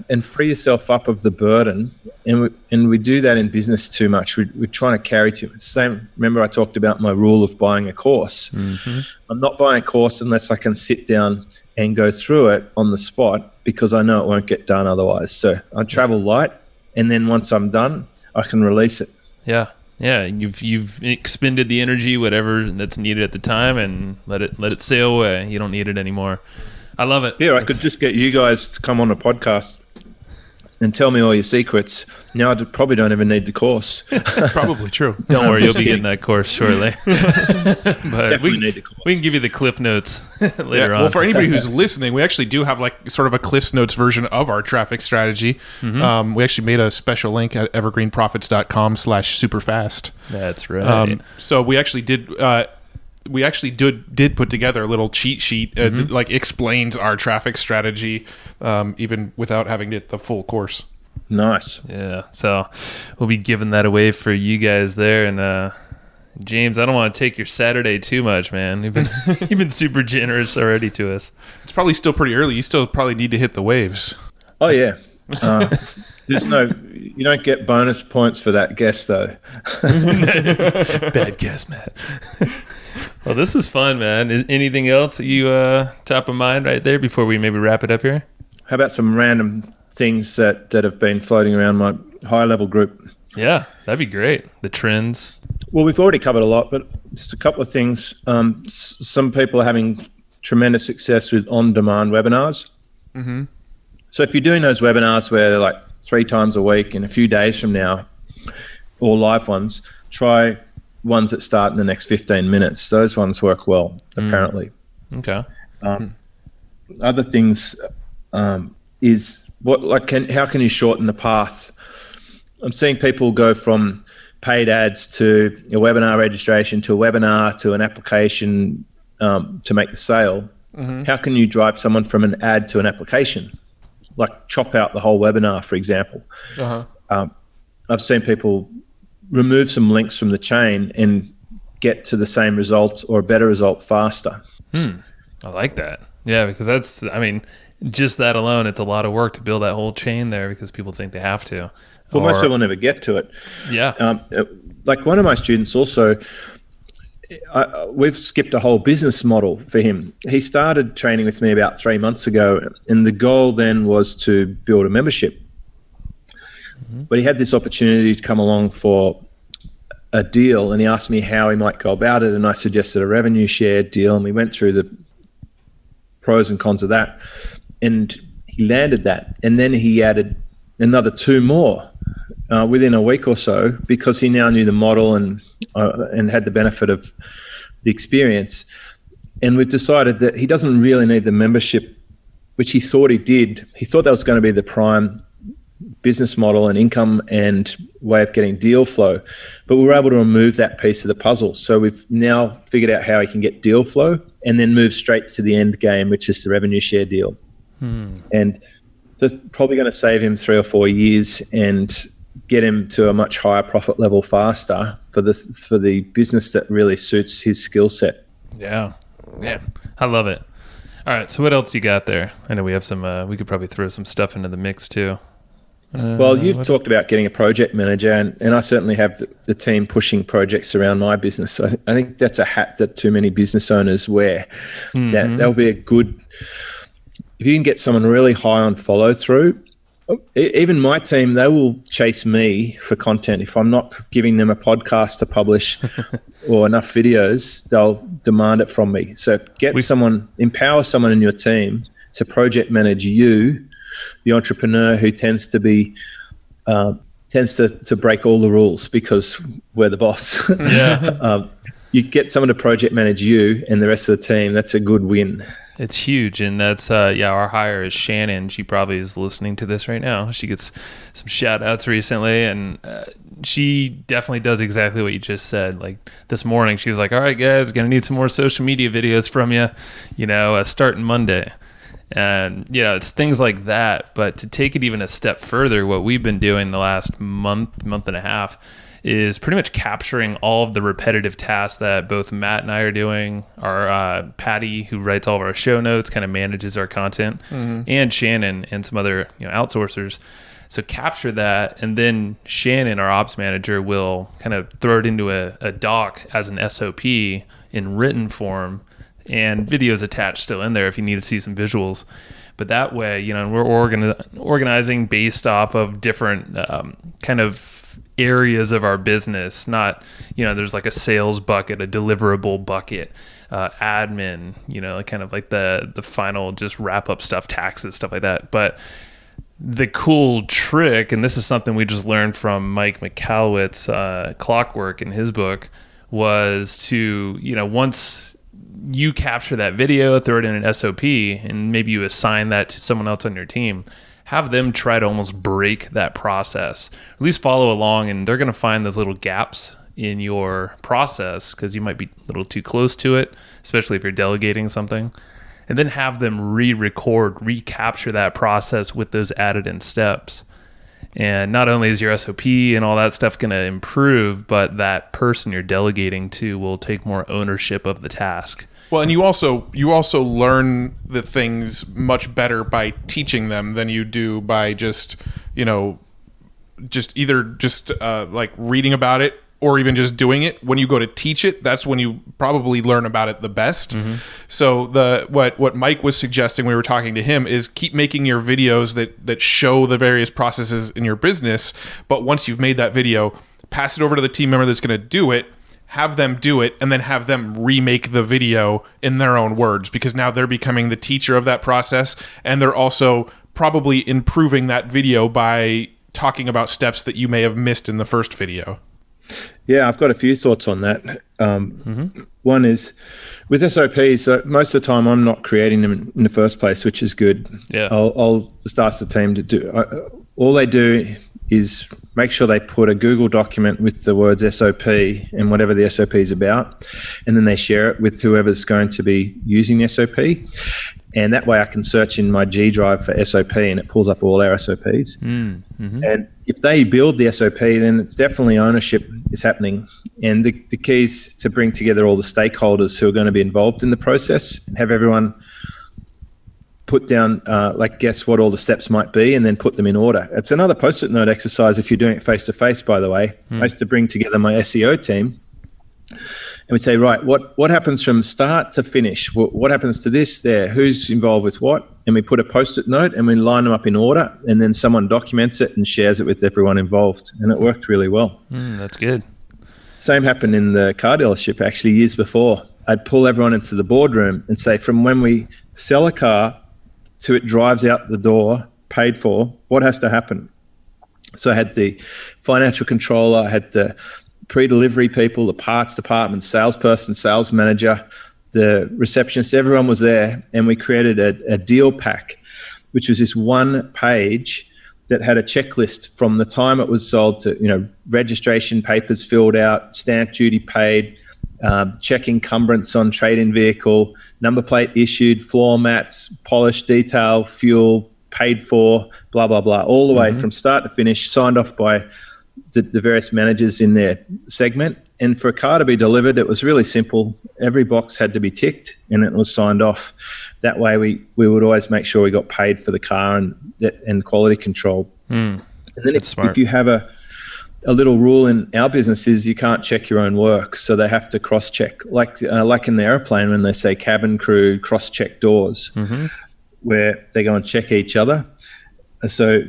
and free yourself up of the burden. And we do that in business too much. We're trying to carry too much. Same. Remember, I talked about my rule of buying a course. I'm not buying a course unless I can sit down and go through it on the spot, because I know it won't get done otherwise. So I travel light, and then once I'm done, I can release it. Yeah. Yeah, you've expended the energy, whatever that's needed at the time, and let it sail away. You don't need it anymore. I love it. Yeah, I could just get you guys to come on a podcast and tell me all your secrets. Now I probably don't even need the course. Probably true. Don't worry, you'll be getting that course shortly. But we can give you the Cliff Notes later on. Well, for anybody who's listening, we actually do have like sort of a Cliff Notes version of our traffic strategy. We actually made a special link at evergreenprofits.com/superfast. That's right. So we actually did put together a little cheat sheet that like explains our traffic strategy, even without having the full course. Nice. Yeah. So we'll be giving that away for you guys there. And James, I don't want to take your Saturday too much, man. You've been super generous already to us. It's probably still pretty early. You still probably need to hit the waves. Oh yeah. You don't get bonus points for that guess though. Bad guess, Matt. Well, this is fun, man. Anything else you top of mind right there before we maybe wrap it up here? How about some random things that have been floating around my high-level group? Yeah, that'd be great. The trends. Well, we've already covered a lot, but just a couple of things. Some people are having tremendous success with on-demand webinars. So if you're doing those webinars where they're like 3 times a week and a few days from now, or live ones, try ones that start in the next 15 minutes. Those ones work well, apparently. Okay. Other things is how can you shorten the path? I'm seeing people go from paid ads to a webinar registration to a webinar to an application to make the sale. How can you drive someone from an ad to an application? Like chop out the whole webinar, for example. I've seen people remove some links from the chain and get to the same result or a better result faster. I like that. Yeah, because just that alone, it's a lot of work to build that whole chain there because people think they have to. Well, most people never get to it. Yeah. Like one of my students also, we've skipped a whole business model for him. He started training with me about 3 months ago, and the goal then was to build a membership. But he had this opportunity to come along for a deal, and he asked me how he might go about it, and I suggested a revenue share deal, and we went through the pros and cons of that, and he landed that. And then he added another 2 more within a week or so, because he now knew the model and had the benefit of the experience. And we've decided that he doesn't really need the membership, which he thought he did. He thought that was going to be the prime business model and income and way of getting deal flow, but we were able to remove that piece of the puzzle. So we've now figured out how he can get deal flow and then move straight to the end game, which is the revenue share deal. And that's probably going to save him 3 or 4 years and get him to a much higher profit level faster for the business that really suits his skill set. Yeah, I love it. All right, so what else you got there? I know we have some. We could probably throw some stuff into the mix too. Well, you've talked about getting a project manager, and I certainly have the team pushing projects around my business. I think that's a hat that too many business owners wear. That'll be a good, if you can get someone really high on follow through. Even my team, they will chase me for content. If I'm not giving them a podcast to publish or enough videos, they'll demand it from me. So empower someone in your team to project manage you, the entrepreneur who tends to break all the rules because we're the boss. You get someone to project manage you and the rest of the team. That's a good win. It's huge, and that's our hire is Shannon. She probably is listening to this right now. She gets some shout outs recently, and she definitely does exactly what you just said. Like this morning, she was like, all right, guys, gonna need some more social media videos from you, starting Monday. And it's things like that. But to take it even a step further, what we've been doing the last month and a half is pretty much capturing all of the repetitive tasks that both Matt and I are doing. Our Patty, who writes all of our show notes, kind of manages our content, and Shannon and some other outsourcers. So capture that, and then Shannon, our ops manager, will kind of throw it into a doc as an SOP in written form, and videos attached still in there if you need to see some visuals. But that way, we're organizing based off of different kind of areas of our business. Not, there's like a sales bucket, a deliverable bucket, admin, kind of like the final just wrap up stuff, taxes, stuff like that. But the cool trick, and this is something we just learned from Mike McAlwitt's Clockwork in his book, was to, once you capture that video, throw it in an SOP, and maybe you assign that to someone else on your team, have them try to almost break that process, at least follow along, and they're going to find those little gaps in your process because you might be a little too close to it, especially if you're delegating something, and then have them recapture that process with those added in steps. And not only is your SOP and all that stuff going to improve, but that person you're delegating to will take more ownership of the task. Well, and you also learn the things much better by teaching them than you do by just like reading about it or even just doing it. When you go to teach it, that's when you probably learn about it the best. So what Mike was suggesting when we were talking to him is keep making your videos that show the various processes in your business. But once you've made that video, pass it over to the team member that's going to do it, have them do it, and then have them remake the video in their own words, because now they're becoming the teacher of that process, and they're also probably improving that video by talking about steps that you may have missed in the first video. Yeah, I've got a few thoughts on that. One is with SOPs, most of the time I'm not creating them in the first place, which is good. Yeah. I'll just ask the team to do. All they do is make sure they put a Google document with the words SOP and whatever the SOP is about, and then they share it with whoever's going to be using the SOP. And that way I can search in my G drive for SOP and it pulls up all our SOPs. And if they build the SOP, then it's definitely ownership is happening. And the key is to bring together all the stakeholders who are going to be involved in the process and have everyone put down, guess what all the steps might be, and then put them in order. It's another post-it note exercise if you're doing it face-to-face, by the way. I used to bring together my SEO team and we say, right, what happens from start to finish? What happens to this there? Who's involved with what? and we put a post-it note and we line them up in order, and then someone documents it and shares it with everyone involved, and it worked really well. That's good. Same happened in the car dealership actually years before. I'd pull everyone into the boardroom and say, from when we sell a car to it drives out the door, paid for, what has to happen? So I had the financial controller, I had the pre-delivery people, the parts department, salesperson, sales manager, the receptionist, everyone was there, and we created a deal pack, which was this one page that had a checklist from the time it was sold to, registration papers filled out, stamp duty paid, check encumbrance on trade-in vehicle, number plate issued, floor mats, polish, detail, fuel, paid for, blah, blah, blah, all the way from start to finish, signed off by the various managers in their segment. And for a car to be delivered, it was really simple. Every box had to be ticked and it was signed off. That way we would always make sure we got paid for the car and quality control. And then if you have a little rule in our business is you can't check your own work. So they have to cross-check, like in the airplane when they say cabin crew cross-check doors, where they go and check each other. So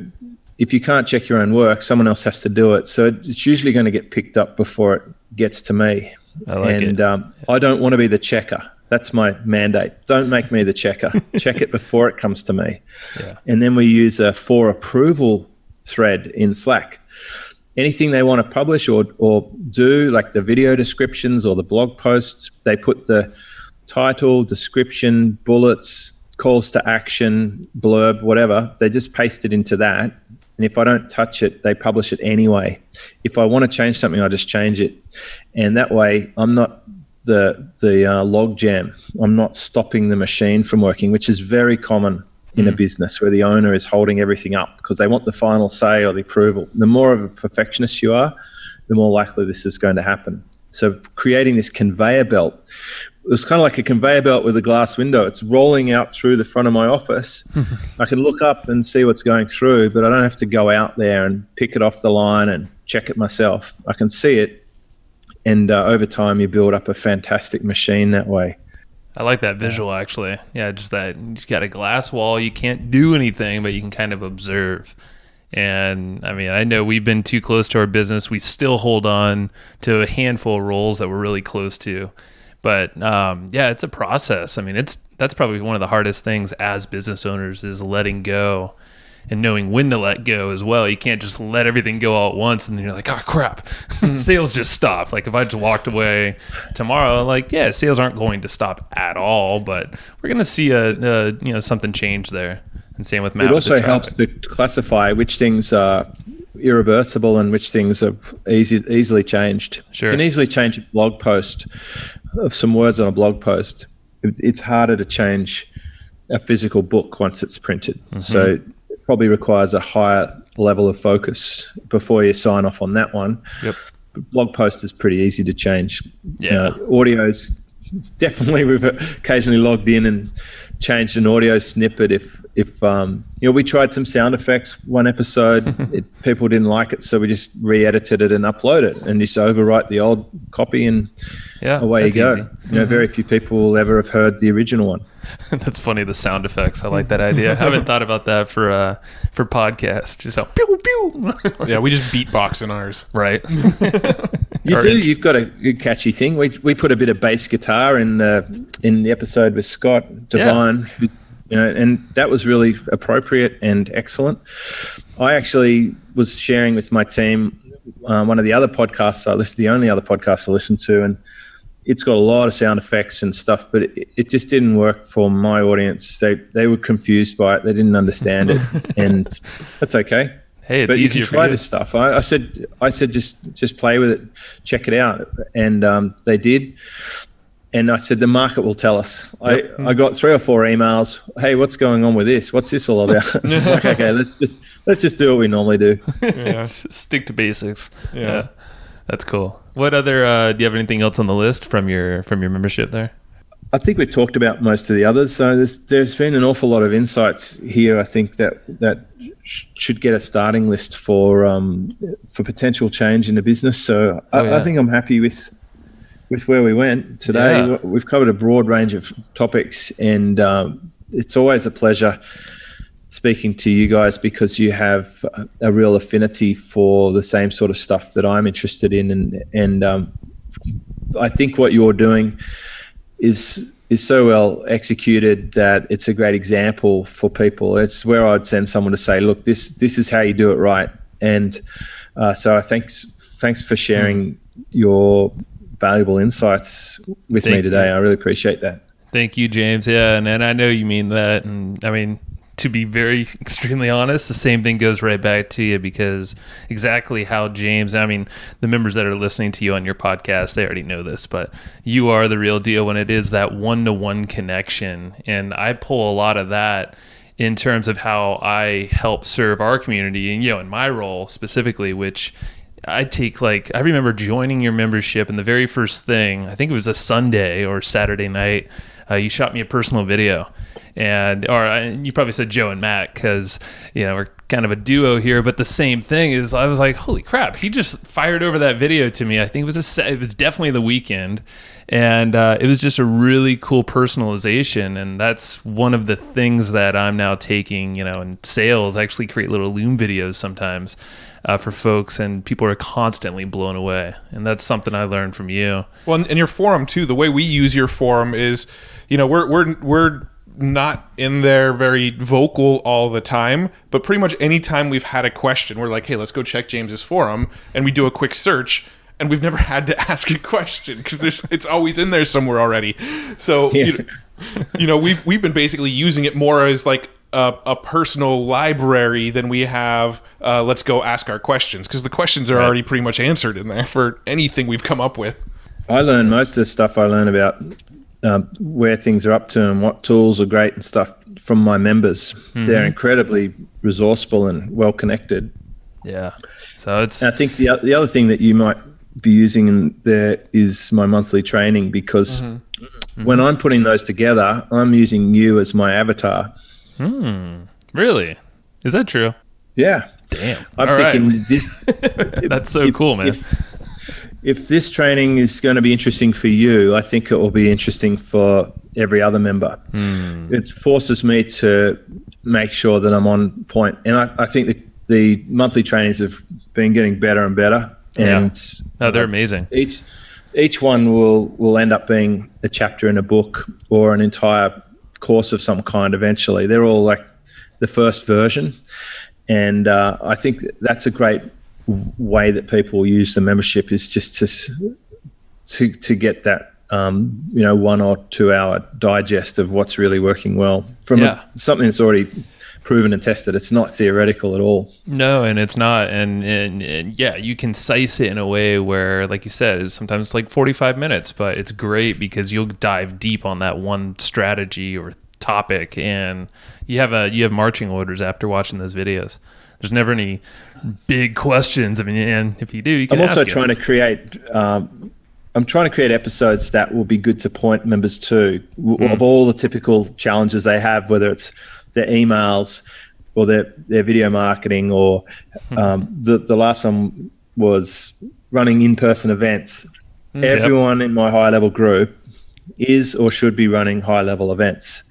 if you can't check your own work, someone else has to do it. So it's usually going to get picked up before it gets to me. I like it. I don't want to be the checker. That's my mandate. Don't make me the checker. Check it before it comes to me. Yeah. And then we use a for approval thread in Slack. Anything they want to publish or do, like the video descriptions or the blog posts, they put the title, description, bullets, calls to action, blurb, whatever. They just paste it into that. And if I don't touch it, they publish it anyway. If I want to change something, I just change it. And that way, I'm not the log jam. I'm not stopping the machine from working, which is very common in a business where the owner is holding everything up because they want the final say or the approval. The more of a perfectionist you are, the more likely this is going to happen. So creating this conveyor belt, it was kind of like a conveyor belt with a glass window. It's rolling out through the front of my office. I can look up and see what's going through, but I don't have to go out there and pick it off the line and check it myself. I can see it, and over time you build up a fantastic machine that way. I like that visual, actually. Yeah, just that you got a glass wall. You can't do anything, but you can kind of observe. And I mean, I know we've been too close to our business. We still hold on to a handful of roles that we're really close to. But yeah, it's a process. I mean, that's probably one of the hardest things as business owners is letting go and knowing when to let go as well. You can't just let everything go all at once and then you're like, oh crap, sales just stopped. Like if I just walked away tomorrow, like, yeah, sales aren't going to stop at all, but we're going to see something change there. And same with Matt. It also helps to classify which things are irreversible and which things are easily changed. Sure. You can easily change a blog post of some words on a blog post. It's harder to change a physical book once it's printed. So it probably requires a higher level of focus before you sign off on that one. Yep. But blog post is pretty easy to change. Yeah. Audio's definitely, we've occasionally logged in and changed an audio snippet if we tried some sound effects one episode. People didn't like it, so we just re-edited it and upload it and just overwrite the old copy and away you go. Easy. Very few people will ever have heard the original one. That's funny, the sound effects. I like that idea. I haven't thought about that for podcasts. Just how pew pew. Yeah, we just beatbox in ours. Right. You've got a good catchy thing. We put a bit of bass guitar in the episode with Scott Devine, and that was really appropriate and excellent. I actually was sharing with my team one of the other podcasts the only other podcast I listen to, and it's got a lot of sound effects and stuff, but it just didn't work for my audience. They were confused by it. They didn't understand it, and that's okay. Hey, it's but easier you can try this stuff. I said just play with it, check it out, and they did. And I said the market will tell us. Yep. I got 3 or 4 emails. Hey, what's going on with this? What's this all about? Like, okay, let's just do what we normally do. Yeah, stick to basics. Yeah, that's cool. What other? Do you have anything else on the list from your membership there? I think we've talked about most of the others. So there's been an awful lot of insights here. I think that should get a starting list for potential change in the business. So I think I'm happy with where we went today. We've covered a broad range of topics, and it's always a pleasure speaking to you guys because you have a real affinity for the same sort of stuff that I'm interested in, and I think what you're doing is so well executed that it's a great example for people. It's where I'd send someone to say, look, this is how you do it right. And so thanks for sharing your valuable insights with me today. I really appreciate that. Thank you, James. Yeah, and I know you mean that. And I mean, to be very extremely honest, the same thing goes right back to you, because exactly how James, I mean, the members that are listening to you on your podcast, they already know this, but you are the real deal when it is that one-to-one connection. And I pull a lot of that in terms of how I help serve our community and, in my role specifically, which I take, I remember joining your membership, and the very first thing, I think it was a Sunday or Saturday night, you shot me a personal video. And you probably said Joe and Matt because we're kind of a duo here, but the same thing is I was like, holy crap, he just fired over that video to me. I think it was definitely the weekend, and it was just a really cool personalization. And that's one of the things that I'm now taking, in sales. I actually create little Loom videos sometimes for folks, and people are constantly blown away. And that's something I learned from you. Well, and your forum too, the way we use your forum is, we're not in there very vocal all the time, but pretty much any time we've had a question, we're like, hey, let's go check James's forum, and we do a quick search, and we've never had to ask a question because it's always in there somewhere already. So we've been basically using it more as like a personal library than we have let's go ask our questions, because the questions are already pretty much answered in there for anything we've come up with. I learn most of the stuff I learn about where things are up to and what tools are great and stuff from my members. Mm-hmm. They're incredibly resourceful and well connected. Yeah. So I think the other thing that you might be using in there is my monthly training, because when I'm putting those together, I'm using you as my avatar. Really? Is that true? Yeah. Damn. I'm thinking this. That's so cool, man. If this training is going to be interesting for you, I think it will be interesting for every other member. It forces me to make sure that I'm on point. And I think the monthly trainings have been getting better and better. And they're amazing. Each one will end up being a chapter in a book or an entire course of some kind eventually. They're all like the first version. And I think that's a great way that people use the membership, is just to get that 1 or 2 hour digest of what's really working well from something that's already proven and tested. It's not theoretical at all. No, and it's not. And you can size it in a way where, like you said, sometimes it's like 45 minutes, but it's great because you'll dive deep on that one strategy or topic, and you have marching orders after watching those videos. There's never any big questions. I mean, and if you do, you can I'm also ask trying to create. I'm trying to create episodes that will be good to point members to of all the typical challenges they have, whether it's their emails or their video marketing, or the last one was running in-person events. Everyone in my high-level group is or should be running high-level events.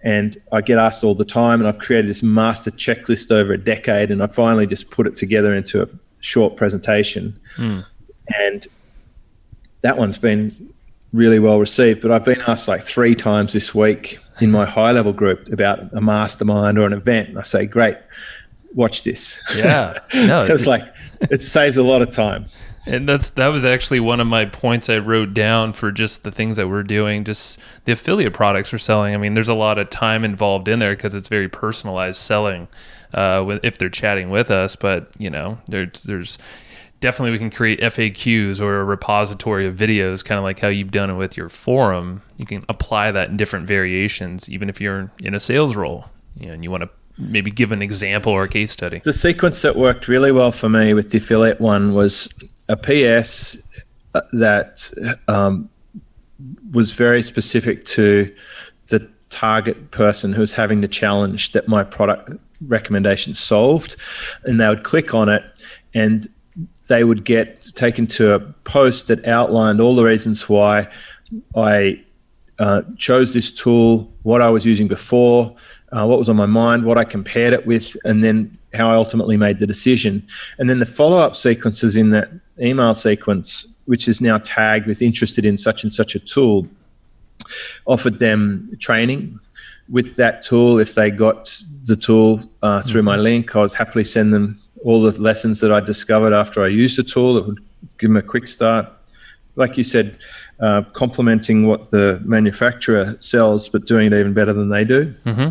And I get asked all the time, and I've created this master checklist over a decade, and I finally just put it together into a short presentation. And that one's been really well received, but I've been asked like 3 times this week in my high level group about a mastermind or an event. And I say, great, watch this. Yeah. No, it's like, it saves a lot of time. And that was actually one of my points I wrote down for just the things that we're doing, just the affiliate products we're selling. I mean, there's a lot of time involved in there because it's very personalized selling if they're chatting with us. But, there's definitely we can create FAQs or a repository of videos, kind of like how you've done it with your forum. You can apply that in different variations, even if you're in a sales role and you want to maybe give an example or a case study. The sequence that worked really well for me with the affiliate one was a PS that was very specific to the target person who's having the challenge that my product recommendation solved. And they would click on it and they would get taken to a post that outlined all the reasons why I chose this tool, what I was using before, what was on my mind, what I compared it with, and then how I ultimately made the decision. And then the follow-up sequences in that email sequence, which is now tagged with interested in such and such a tool, offered them training with that tool. If they got the tool through my link, I was happily send them all the lessons that I discovered after I used the tool. It would give them a quick start. Like you said, complementing what the manufacturer sells, but doing it even better than they do. Mm-hmm.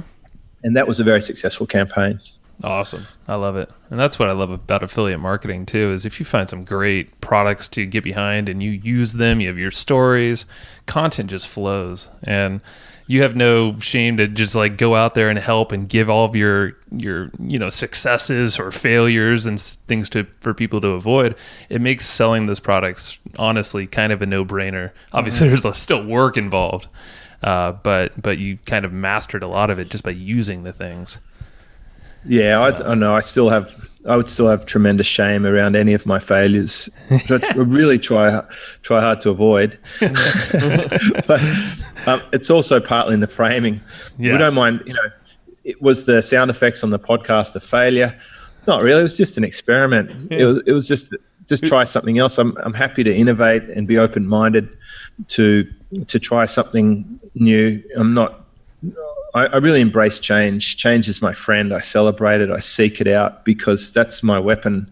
And that was a very successful campaign. Awesome. I love it. And that's what I love about affiliate marketing too, is if you find some great products to get behind and you use them, you have your stories, content just flows, and you have no shame to just like go out there and help and give all of your successes or failures and things for people to avoid. It makes selling those products honestly kind of a no-brainer. Obviously there's still work involved, but you kind of mastered a lot of it just by using the things. Yeah, I know. I would still have tremendous shame around any of my failures. I really try hard to avoid. But it's also partly in the framing. Yeah. We don't mind. It was the sound effects on the podcast a failure? Not really. It was just an experiment. Yeah. It was just try something else. I'm happy to innovate and be open-minded to try something new. I really embrace change. Change is my friend. I celebrate it. I seek it out because that's my weapon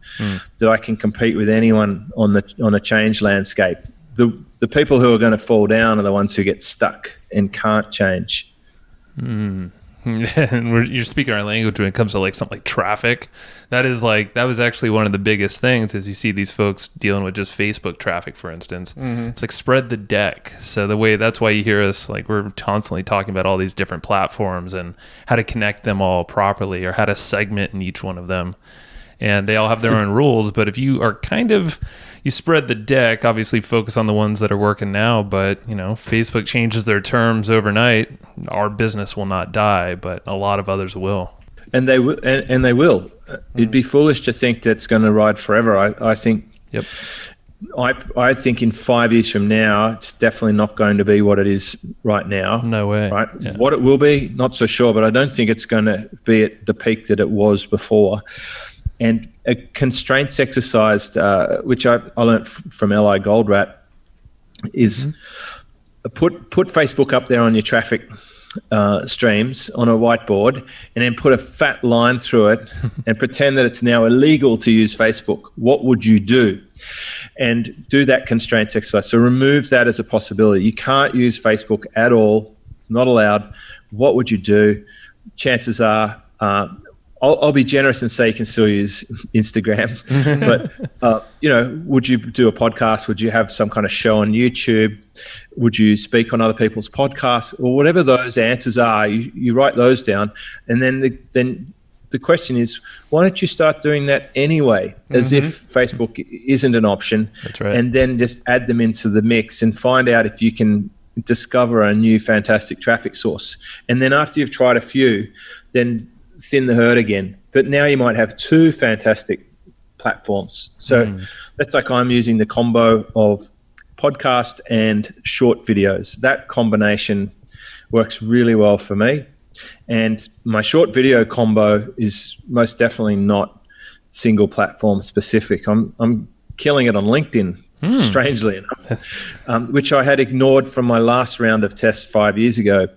that I can compete with anyone on a change landscape. The people who are going to fall down are the ones who get stuck and can't change. And you're speaking our language when it comes to like something like traffic. That was actually one of the biggest things is you see these folks dealing with just Facebook traffic, for instance. Mm-hmm. It's like spread the deck. So that's why you hear us, like we're constantly talking about all these different platforms and how to connect them all properly or how to segment in each one of them. And they all have their own rules, but if you are you spread the deck, obviously focus on the ones that are working now, but Facebook changes their terms overnight. Our business will not die, but a lot of others will. And they will. And they will. It'd be foolish to think that's going to ride forever. I think. Yep. I think in 5 years from now, it's definitely not going to be what it is right now. No way. Right. Yeah. What it will be, not so sure, but I don't think it's going to be at the peak that it was before. And a constraints exercise, which I learned from L.I. Goldratt, is put Facebook up there on your traffic streams on a whiteboard and then put a fat line through it and pretend that it's now illegal to use Facebook. What would you do? And do that constraints exercise. So remove that as a possibility. You can't use Facebook at all, not allowed. What would you do? Chances are, I'll be generous and say you can still use Instagram, but would you do a podcast? Would you have some kind of show on YouTube? Would you speak on other people's podcasts, or whatever those answers are? You write those down, and then the question is, why don't you start doing that anyway, as if Facebook isn't an option? That's right. And then just add them into the mix and find out if you can discover a new fantastic traffic source. And then after you've tried a few, then thin the herd again. But now you might have two fantastic platforms. So that's like I'm using the combo of podcast and short videos. That combination works really well for me. And my short video combo is most definitely not single platform specific. I'm killing it on LinkedIn, strangely enough, which I had ignored from my last round of tests 5 years ago.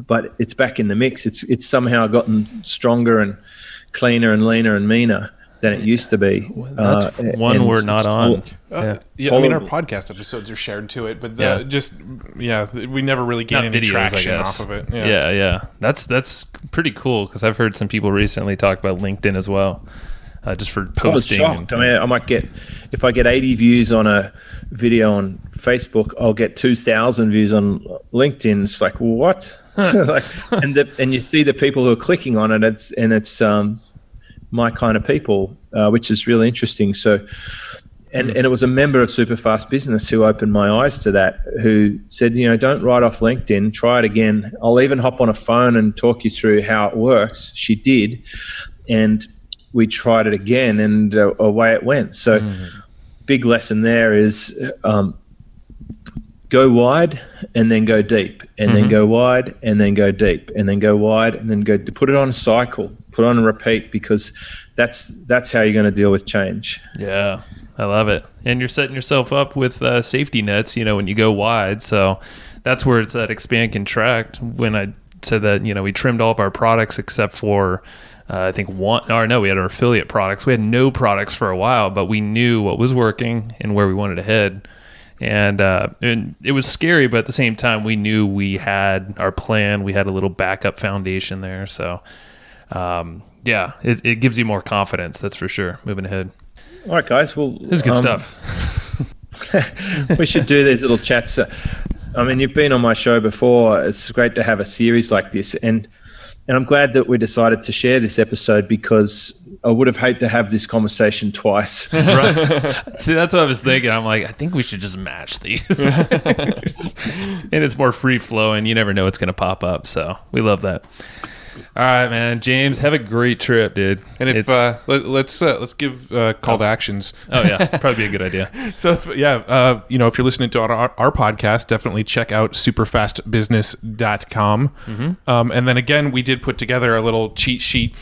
But it's back in the mix. It's somehow gotten stronger and cleaner and leaner and meaner than it used to be. That's one we're not on. I mean, our podcast episodes are shared to it, but we never really gain any traction off of it. Yeah. That's pretty cool because I've heard some people recently talk about LinkedIn as well. Just for posting. I was shocked. I might get, if I get 80 views on a video on Facebook, I'll get 2,000 views on LinkedIn. It's like, what? and you see the people who are clicking on it. It's my kind of people, which is really interesting. So, and it was a member of Superfast Business who opened my eyes to that. Who said, don't write off LinkedIn. Try it again. I'll even hop on a phone and talk you through how it works. She did, and we tried it again, and away it went. So, big lesson there is go wide and then go deep, and then go wide and then go deep, and then go wide and then go. Put it on a cycle, put it on a repeat, because that's how you're going to deal with change. Yeah, I love it. And you're setting yourself up with safety nets, when you go wide. So that's where it's that expand contract. When I said that, we trimmed all of our products except for I think we had our affiliate products. We had no products for a while, but we knew what was working and where we wanted to head. And it was scary, but at the same time, we knew we had our plan. We had a little backup foundation there. So, it gives you more confidence. That's for sure. Moving ahead. All right, guys. Well, this is good stuff. We should do these little chats. I mean, you've been on my show before. It's great to have a series like this. And I'm glad that we decided to share this episode, because I would have hated to have this conversation twice. Right. See, that's what I was thinking. I'm like, I think we should just match these. And it's more free flowing. You never know what's going to pop up. So we love that. All right, man. James, have a great trip, dude. And if let's give call to actions. Oh yeah, probably be a good idea. So if you're listening to our podcast, definitely check out superfastbusiness.com. And then again, we did put together a little cheat sheet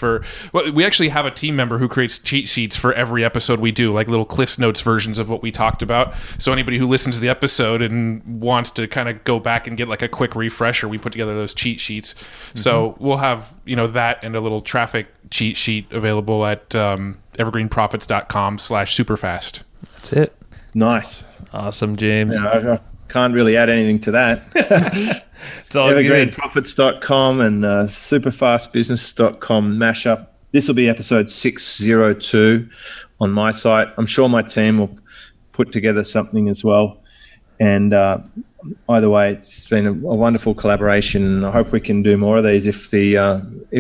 we actually have a team member who creates cheat sheets for every episode we do, like little Cliff's Notes versions of what we talked about. So anybody who listens to the episode and wants to kind of go back and get like a quick refresher, we put together those cheat sheets. So we'll have that and a little traffic cheat sheet available at evergreenprofits.com/superfast. That's it. Nice. Awesome, James. I can't really add anything to that. It's all good. Evergreenprofits.com and superfastbusiness.com mashup. This will be episode 602 on my site. I'm sure my team will put together something as well. And either way, it's been a wonderful collaboration. I hope we can do more of these. If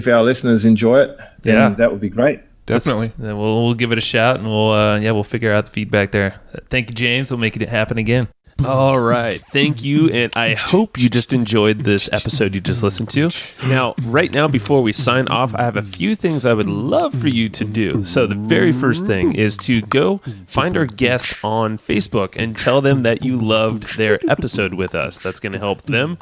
our listeners enjoy it, then that would be great. Definitely. Then we'll give it a shout, and we'll figure out the feedback there. Thank you, James. We'll make it happen again. All right. Thank you. And I hope you just enjoyed this episode you just listened to. Now, right now, before we sign off, I have a few things I would love for you to do. So the very first thing is to go find our guest on Facebook and tell them that you loved their episode with us. That's going to help them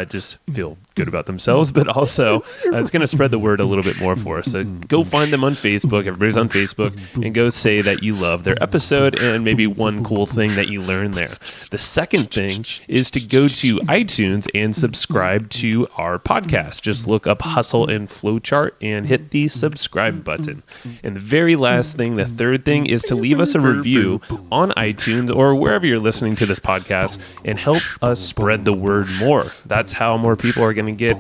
just feel good about themselves, but also it's going to spread the word a little bit more for us. So go find them on Facebook. Everybody's on Facebook, and go say that you love their episode and maybe one cool thing that you learned there. The second thing is to go to iTunes and subscribe to our podcast. Just look up Hustle and Flowchart and hit the subscribe button. And the very last thing, the third thing, is to leave us a review on iTunes or wherever you're listening to this podcast and help us spread the word more. That's how more people are going to get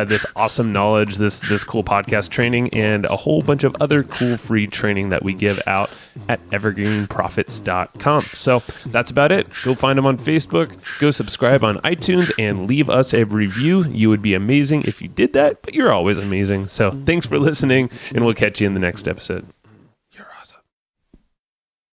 this awesome knowledge, this cool podcast training, and a whole bunch of other cool free training that we give out at evergreenprofits.com. So that's about it. Go find them on Facebook, go subscribe on iTunes, and leave us a review. You would be amazing if you did that, but you're always amazing. So thanks for listening, and we'll catch you in the next episode.